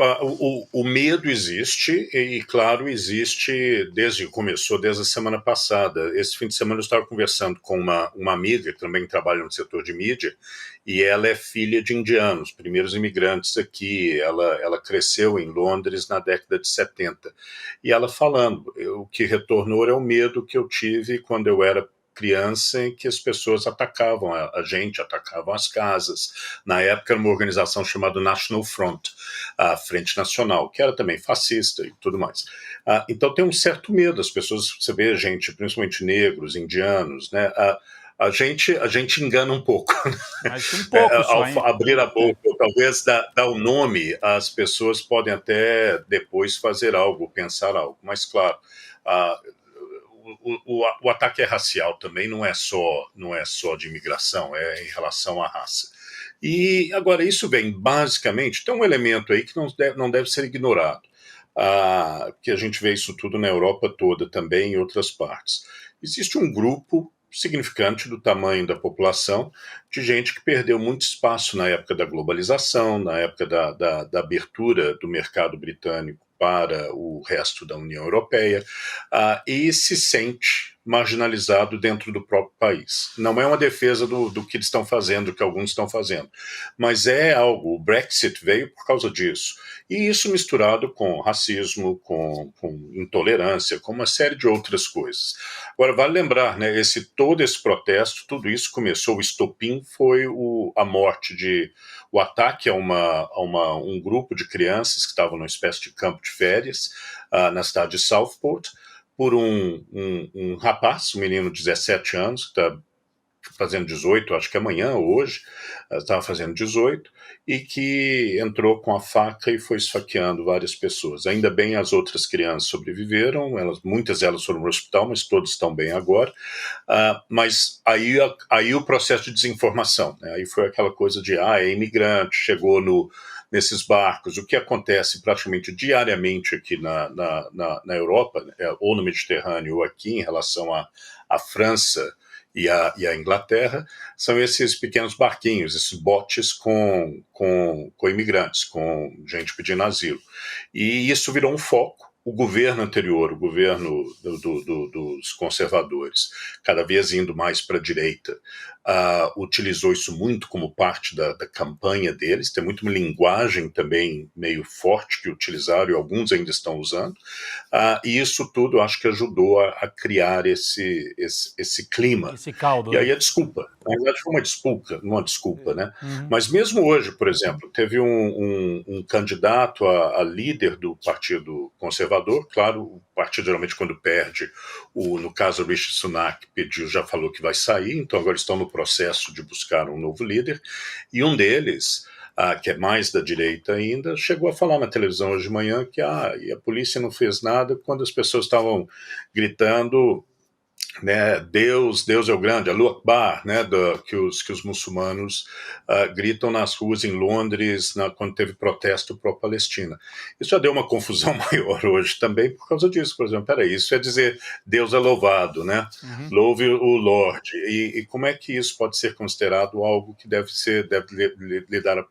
O medo existe e, claro, existe desde que começou, desde a semana passada. Esse fim de semana eu estava conversando com uma amiga que também trabalha no setor de mídia, e ela é filha de indianos, primeiros imigrantes aqui. Ela cresceu em Londres na década de 70. E ela falando, o que retornou é o medo que eu tive quando eu era criança, em que as pessoas atacavam a gente, atacavam as casas. Na época era uma organização chamada National Front, a Frente Nacional, que era também fascista e tudo mais. Então tem um certo medo, as pessoas, você vê gente, principalmente negros, indianos, né? A gente engana um pouco. Mas um pouco só, ao abrir a boca, ou talvez dar o nome, as pessoas podem até depois fazer algo, pensar algo. Mas, claro, o ataque é racial também, não é só de imigração, é em relação à raça. E agora isso vem basicamente, tem um elemento aí que não deve ser ignorado, que a gente vê isso tudo na Europa toda também, em outras partes. Existe um grupo significante do tamanho da população, de gente que perdeu muito espaço na época da globalização, na época da abertura do mercado britânico para o resto da União Europeia, e se sente marginalizado dentro do próprio país. Não é uma defesa do que eles estão fazendo, do que alguns estão fazendo, mas é algo, o Brexit veio por causa disso. E isso misturado com racismo, com intolerância, com uma série de outras coisas. Agora, vale lembrar, né, todo esse protesto, tudo isso começou, o estopim foi a morte o ataque a um grupo de crianças que estavam numa espécie de campo de férias na cidade de Southport, por um rapaz, um menino de 17 anos, que está fazendo 18, acho que amanhã ou hoje, estava fazendo 18, e que entrou com a faca e foi esfaqueando várias pessoas. Ainda bem as outras crianças sobreviveram, muitas delas foram no hospital, mas todos estão bem agora. Mas aí o processo de desinformação, né? Aí foi aquela coisa de, é imigrante, chegou nesses barcos, o que acontece praticamente diariamente aqui na Europa, ou no Mediterrâneo, ou aqui em relação à França e a Inglaterra, são esses pequenos barquinhos, esses botes com imigrantes, com gente pedindo asilo. E isso virou um foco. O governo anterior, o governo dos conservadores, cada vez indo mais para a direita, utilizou isso muito como parte da campanha deles. Tem muito uma linguagem também meio forte que utilizaram e alguns ainda estão usando. E isso tudo, eu acho que ajudou a criar esse clima. Esse caldo. E aí a desculpa. Na verdade, foi uma desculpa, né? Mas mesmo hoje, por exemplo, teve um candidato a líder do Partido Conservador. Claro, o partido geralmente quando perde, no caso o Rishi Sunak já falou que vai sair, então agora estão no processo de buscar um novo líder, e um deles, que é mais da direita ainda, chegou a falar na televisão hoje de manhã que e a polícia não fez nada quando as pessoas estavam gritando, né, Deus é o grande, Allahu Akbar, né, que os muçulmanos gritam nas ruas em Londres quando teve protesto pró-Palestina. Isso já deu uma confusão maior hoje também por causa disso. Por exemplo, isso é dizer Deus é louvado, né? Louve o Lorde. E como é que isso pode ser considerado algo que deve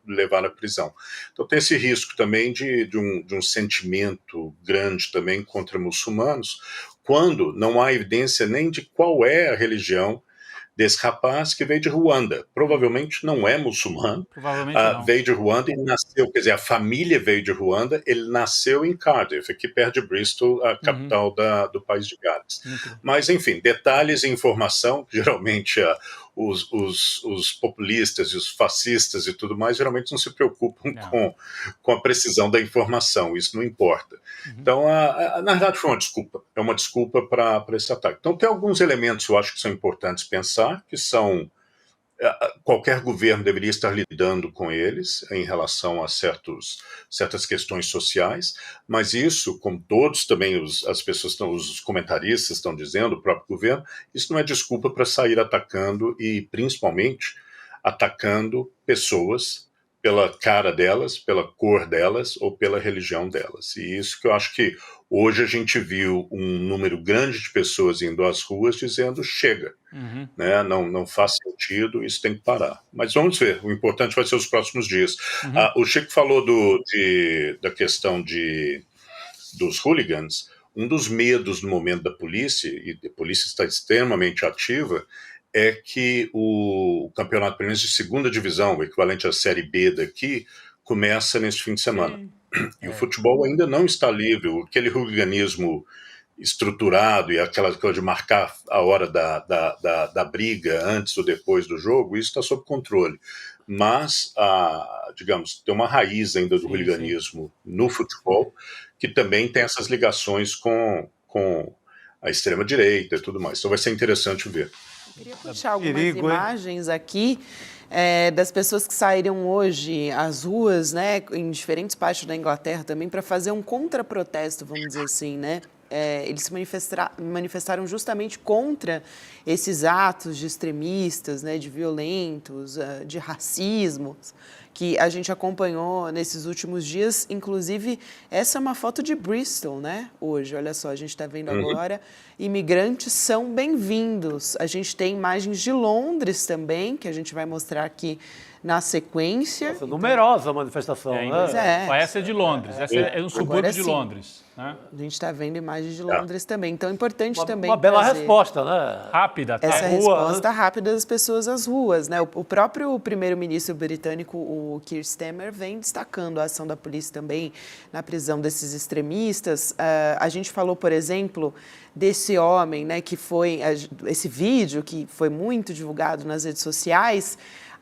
levar à prisão? Então tem esse risco também de um sentimento grande também contra muçulmanos, quando não há evidência nem de qual é a religião desse rapaz que veio de Ruanda. Provavelmente não é muçulmano, veio de Ruanda e nasceu, quer dizer, a família veio de Ruanda, ele nasceu em Cardiff, aqui perto de Bristol, a capital do país de Gales. Mas, enfim, detalhes e informação, geralmente os populistas e os fascistas e tudo mais, geralmente não se preocupam com a precisão da informação, isso não importa. Então, na verdade, foi uma desculpa, é uma desculpa para esse ataque. Então, tem alguns elementos, eu acho que são importantes pensar, que são, qualquer governo deveria estar lidando com eles em relação a certas questões sociais, mas isso, como todos também as pessoas, os comentaristas estão dizendo, o próprio governo, isso não é desculpa para sair atacando e, principalmente, atacando pessoas pela cara delas, pela cor delas ou pela religião delas. E isso que eu acho que hoje a gente viu um número grande de pessoas indo às ruas dizendo chega, né? Não faz sentido, isso tem que parar. Mas vamos ver, o importante vai ser os próximos dias. O Chico falou da questão dos hooligans. Um dos medos no momento da polícia, e a polícia está extremamente ativa, é que o campeonato pelo menos de segunda divisão, o equivalente à Série B daqui, começa neste fim de semana. E o futebol ainda não está livre. Aquele hooliganismo estruturado e aquela coisa de marcar a hora da briga antes ou depois do jogo, isso está sob controle. Mas, digamos, tem uma raiz ainda do hooliganismo no futebol, que também tem essas ligações com a extrema-direita e tudo mais. Então vai ser interessante ver. Eu queria puxar algumas imagens aqui das pessoas que saíram hoje às ruas, né, em diferentes partes da Inglaterra também, para fazer um contraprotesto, vamos dizer assim, né? Eles se manifestaram justamente contra esses atos de extremistas, né, de violentos, de racismo, que a gente acompanhou nesses últimos dias. Inclusive, essa é uma foto de Bristol, né? Hoje, olha só, a gente está vendo agora. Imigrantes são bem-vindos. A gente tem imagens de Londres também, que a gente vai mostrar aqui na sequência. Nossa, numerosa a manifestação, né? Essa é de Londres, essa é um subúrbio de Londres. Né? A gente está vendo imagens de Londres também. Então, é importante também uma bela resposta, né? Rápida. Essa resposta rápida das pessoas às ruas, né? O próprio primeiro-ministro britânico, o Keir Starmer, vem destacando a ação da polícia também na prisão desses extremistas. A gente falou, por exemplo, desse homem, né, que foi esse vídeo que foi muito divulgado nas redes sociais.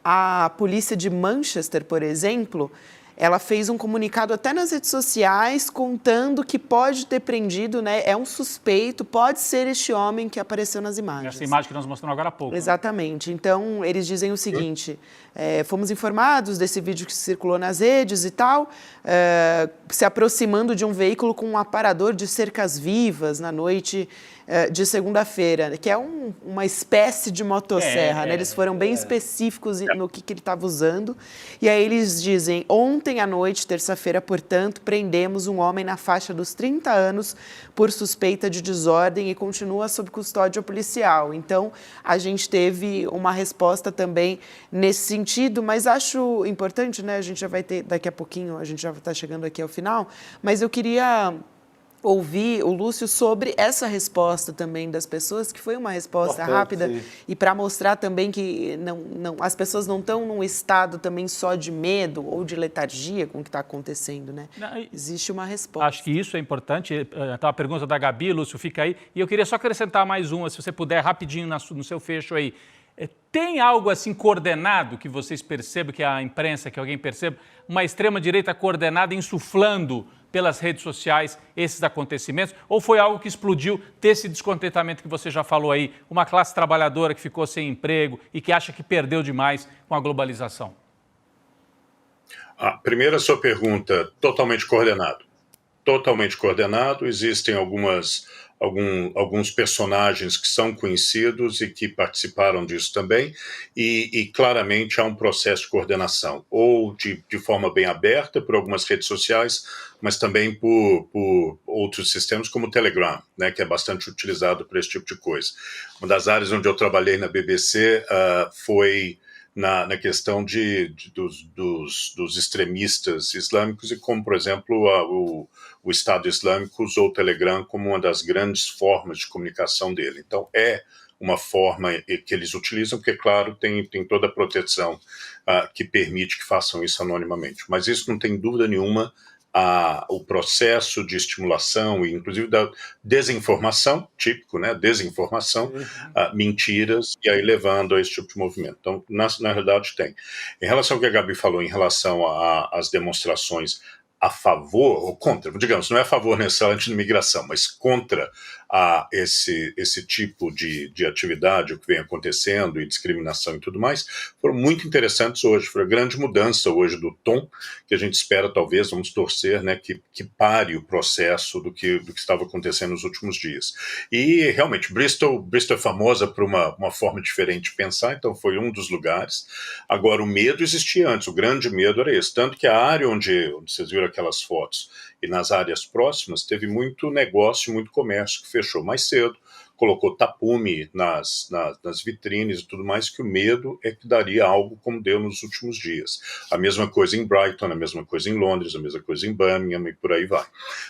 A polícia de Manchester, por exemplo, ela fez um comunicado até nas redes sociais contando que pode ter prendido, né? É um suspeito, pode ser este homem que apareceu nas imagens. Essa imagem que nós mostramos agora há pouco. Exatamente. Então, eles dizem o seguinte, fomos informados desse vídeo que circulou nas redes e tal, se aproximando de um veículo com um aparador de cercas vivas na noite de segunda-feira, que é uma espécie de motosserra, né? Eles foram bem específicos no que ele estava usando. E aí eles dizem, ontem Ontem à noite, terça-feira, portanto, prendemos um homem na faixa dos 30 anos por suspeita de desordem e continua sob custódia policial. Então, a gente teve uma resposta também nesse sentido, mas acho importante, né? A gente já vai ter, daqui a pouquinho, a gente já está chegando aqui ao final, mas eu queria ouvir o Lúcio sobre essa resposta também das pessoas, que foi uma resposta rápida, sim. E para mostrar também que as pessoas não estão num estado também só de medo ou de letargia com o que está acontecendo, né? Existe uma resposta. Acho que isso é importante. Então, a pergunta da Gabi, Lúcio, fica aí. E eu queria só acrescentar mais uma, se você puder, rapidinho no seu fecho aí. Tem algo assim coordenado que vocês percebam, que a imprensa, que alguém perceba, uma extrema-direita coordenada insuflando pelas redes sociais esses acontecimentos? Ou foi algo que explodiu desse descontentamento que você já falou aí, uma classe trabalhadora que ficou sem emprego e que acha que perdeu demais com a globalização? Primeiro, a sua pergunta, totalmente coordenado. Totalmente coordenado, existem alguns personagens que são conhecidos e que participaram disso também, e claramente há um processo de coordenação, ou de forma bem aberta por algumas redes sociais, mas também por outros sistemas como o Telegram, né, que é bastante utilizado para esse tipo de coisa. Uma das áreas onde eu trabalhei na BBC foi na questão dos extremistas islâmicos e como, por exemplo, o Estado Islâmico usou o Telegram como uma das grandes formas de comunicação dele. Então, é uma forma que eles utilizam, porque, claro, tem toda a proteção que permite que façam isso anonimamente. Mas isso não tem dúvida nenhuma. O processo de estimulação e inclusive da desinformação, típico, né? Desinformação, mentiras, e aí levando a esse tipo de movimento. Então, na realidade, tem. Em relação ao que a Gabi falou, em relação às demonstrações a favor ou contra, digamos, não é a favor necessariamente de imigração, mas contra esse tipo de atividade, o que vem acontecendo, e discriminação e tudo mais, foram muito interessantes hoje. Foi a grande mudança hoje do tom, que a gente espera, talvez, vamos torcer, né, que pare o processo do que estava acontecendo nos últimos dias. E, realmente, Bristol é famosa por uma forma diferente de pensar, então foi um dos lugares. Agora, o medo existia antes, o grande medo era esse, tanto que a área onde vocês viram aquelas fotos, e nas áreas próximas, teve muito negócio, muito comércio que fechou mais cedo, colocou tapume nas vitrines e tudo mais, que o medo é que daria algo como deu nos últimos dias. A mesma coisa em Brighton, a mesma coisa em Londres, a mesma coisa em Birmingham e por aí vai.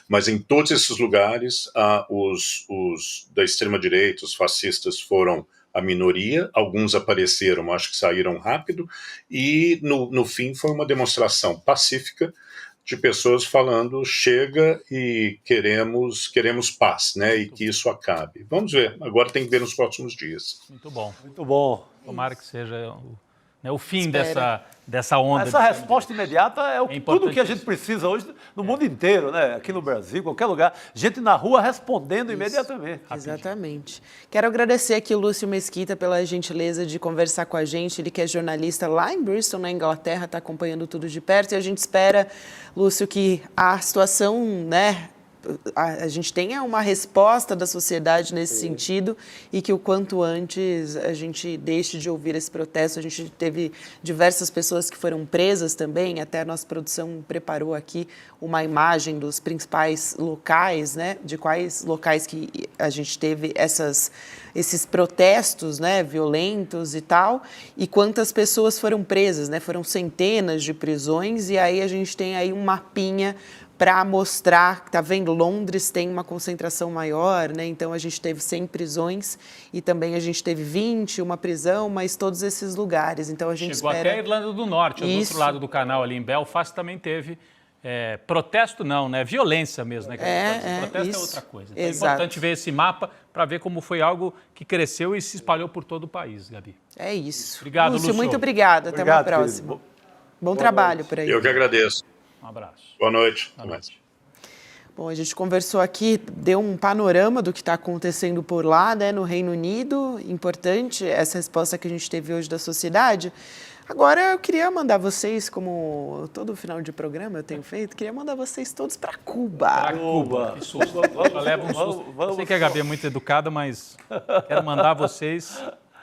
Mas em todos esses lugares, os da extrema-direita, os fascistas foram a minoria, alguns apareceram, acho que saíram rápido, e no fim foi uma demonstração pacífica de pessoas falando, chega e queremos paz, né, e que isso acabe. Vamos ver, agora tem que ver nos próximos dias. Muito bom. Muito bom. Tomara que seja o fim dessa onda. Essa resposta imediata é tudo que a gente precisa hoje no mundo inteiro, né? Aqui no Brasil, qualquer lugar. Gente na rua respondendo imediatamente. Exatamente. Quero agradecer aqui o Lúcio Mesquita pela gentileza de conversar com a gente. Ele que é jornalista lá em Bristol, na Inglaterra, está acompanhando tudo de perto. E a gente espera, Lúcio, que a situação, né, a gente tenha uma resposta da sociedade nesse sentido e que o quanto antes a gente deixe de ouvir esse protesto. A gente teve diversas pessoas que foram presas também, até a nossa produção preparou aqui uma imagem dos principais locais, né, de quais locais que a gente teve esses protestos, né, violentos e tal, e quantas pessoas foram presas, né, foram centenas de prisões, e aí a gente tem aí um mapinha para mostrar, tá vendo, Londres tem uma concentração maior, né? Então a gente teve 100 prisões e também a gente teve 20, uma prisão, mas todos esses lugares. Então a gente chegou espera... até a Irlanda do Norte, do outro lado do canal ali em Belfast também teve protesto não, né? Violência mesmo, né? Protesto isso. É outra coisa. Então, é Exato. importante ver esse mapa para ver como foi algo que cresceu e se espalhou por todo o país, Gabi. É isso. Obrigado, Lúcio. Lúcio. Muito obrigada. Até uma próxima. Bom trabalho por aí. Eu que agradeço. Um abraço. Boa noite. Boa noite. Bom, a gente conversou aqui, deu um panorama do que está acontecendo por lá, né, no Reino Unido. Importante essa resposta que a gente teve hoje da sociedade. Agora eu queria mandar vocês, como todo final de programa eu tenho feito, queria mandar vocês todos para Cuba. Para Cuba. Que susto. Já leva um susto. Eu sei que a Gabi é muito educada, mas quero mandar vocês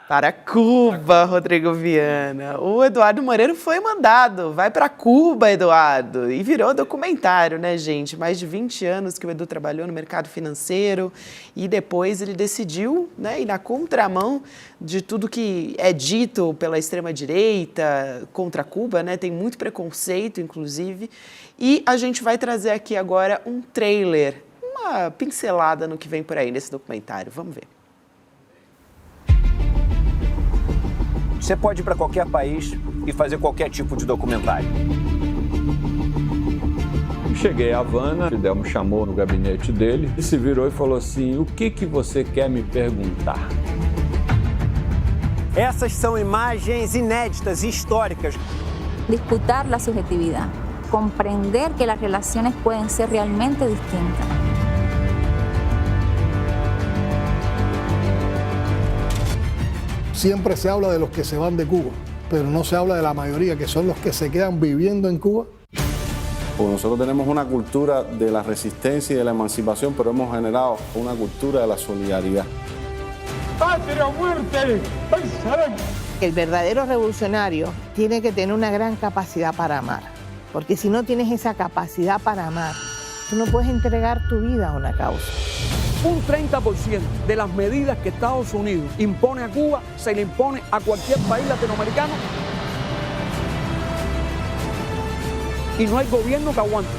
Para Cuba, Rodrigo Viana. O Eduardo Moreira foi mandado. Vai para Cuba, Eduardo. E virou documentário, né, gente? Mais de 20 anos que o Edu trabalhou no mercado financeiro e depois ele decidiu, né, ir na contramão de tudo que é dito pela extrema-direita contra Cuba, né? Tem muito preconceito, inclusive. E a gente vai trazer aqui agora um trailer, uma pincelada no que vem por aí nesse documentário. Vamos ver. Você pode ir para qualquer país e fazer qualquer tipo de documentário. Cheguei a Havana, o Fidel me chamou no gabinete dele e se virou e falou assim: o que você quer me perguntar? Essas são imagens inéditas e históricas. Disputar a subjetividade, compreender que as relações podem ser realmente distintas. Siempre se habla de los que se van de Cuba, pero no se habla de la mayoría, que son los que se quedan viviendo en Cuba. Pues nosotros tenemos una cultura de la resistencia y de la emancipación, pero hemos generado una cultura de la solidaridad. ¡Patria o muerte! El verdadero revolucionario tiene que tener una gran capacidad para amar, porque si no tienes esa capacidad para amar, tú no puedes entregar tu vida a una causa. Un 30% de las medidas que Estados Unidos impone a Cuba se le impone a cualquier país latinoamericano y no hay gobierno que aguante.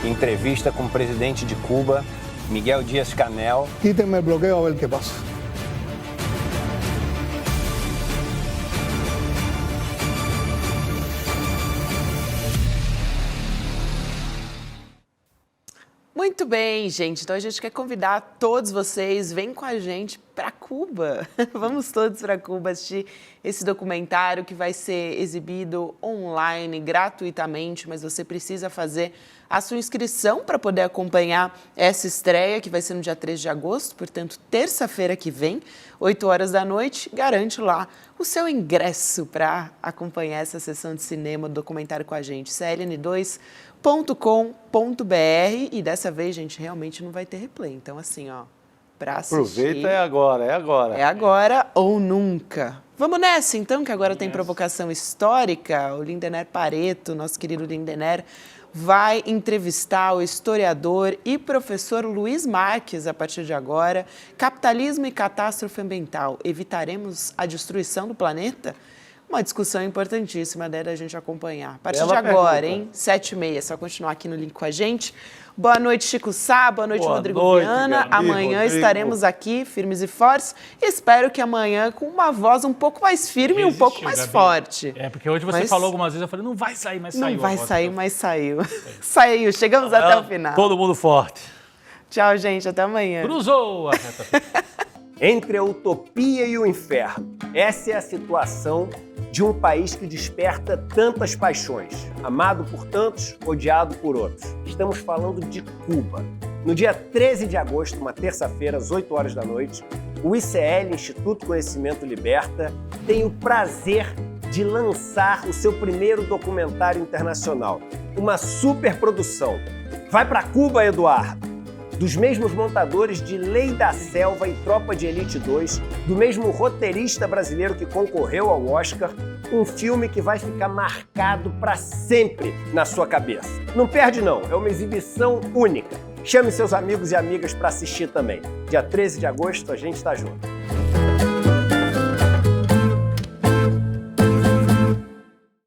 Entrevista com o presidente de Cuba, Miguel Díaz-Canel. Quítenme el bloqueo a ver qué pasa. Muito bem, gente. Então a gente quer convidar todos vocês, vem com a gente para Cuba. Vamos todos para Cuba assistir esse documentário que vai ser exibido online gratuitamente, mas você precisa fazer a sua inscrição para poder acompanhar essa estreia, que vai ser no dia 3 de agosto, portanto, terça-feira que vem, 8 horas da noite. Garante lá o seu ingresso para acompanhar essa sessão de cinema do documentário com a gente, cln2.com.br, e dessa vez, gente, realmente não vai ter replay. Então, assim, ó, para assistir... Aproveita, é agora, é agora. É agora ou nunca. Vamos nessa, então, que agora tem provocação histórica. O Lindener Pareto, nosso querido Lindener, vai entrevistar o historiador e professor Luiz Marques a partir de agora. Capitalismo e catástrofe ambiental. Evitaremos a destruição do planeta? Uma discussão importantíssima, né, da gente acompanhar. A partir de agora, hein? 7h30, só continuar aqui no link com a gente. Boa noite, Chico Sá, boa noite, Rodrigo Viana. Amanhã estaremos aqui, firmes e fortes. Espero que amanhã com uma voz um pouco mais firme e um pouco mais forte. É, porque hoje você falou algumas vezes, eu falei, não vai sair, mas saiu. Não vai sair, mas saiu. Saiu, chegamos até o final. Todo mundo forte. Tchau, gente, até amanhã. Cruzou a reta. Entre a utopia e o inferno. Essa é a situação de um país que desperta tantas paixões, amado por tantos, odiado por outros. Estamos falando de Cuba. No dia 13 de agosto, uma terça-feira, às 8 horas da noite, o ICL, Instituto Conhecimento Liberta, tem o prazer de lançar o seu primeiro documentário internacional. Uma superprodução. Vai para Cuba, Eduardo! Dos mesmos montadores de Lei da Selva e Tropa de Elite 2, do mesmo roteirista brasileiro que concorreu ao Oscar, um filme que vai ficar marcado para sempre na sua cabeça. Não perde não, é uma exibição única. Chame seus amigos e amigas para assistir também. Dia 13 de agosto a gente está junto.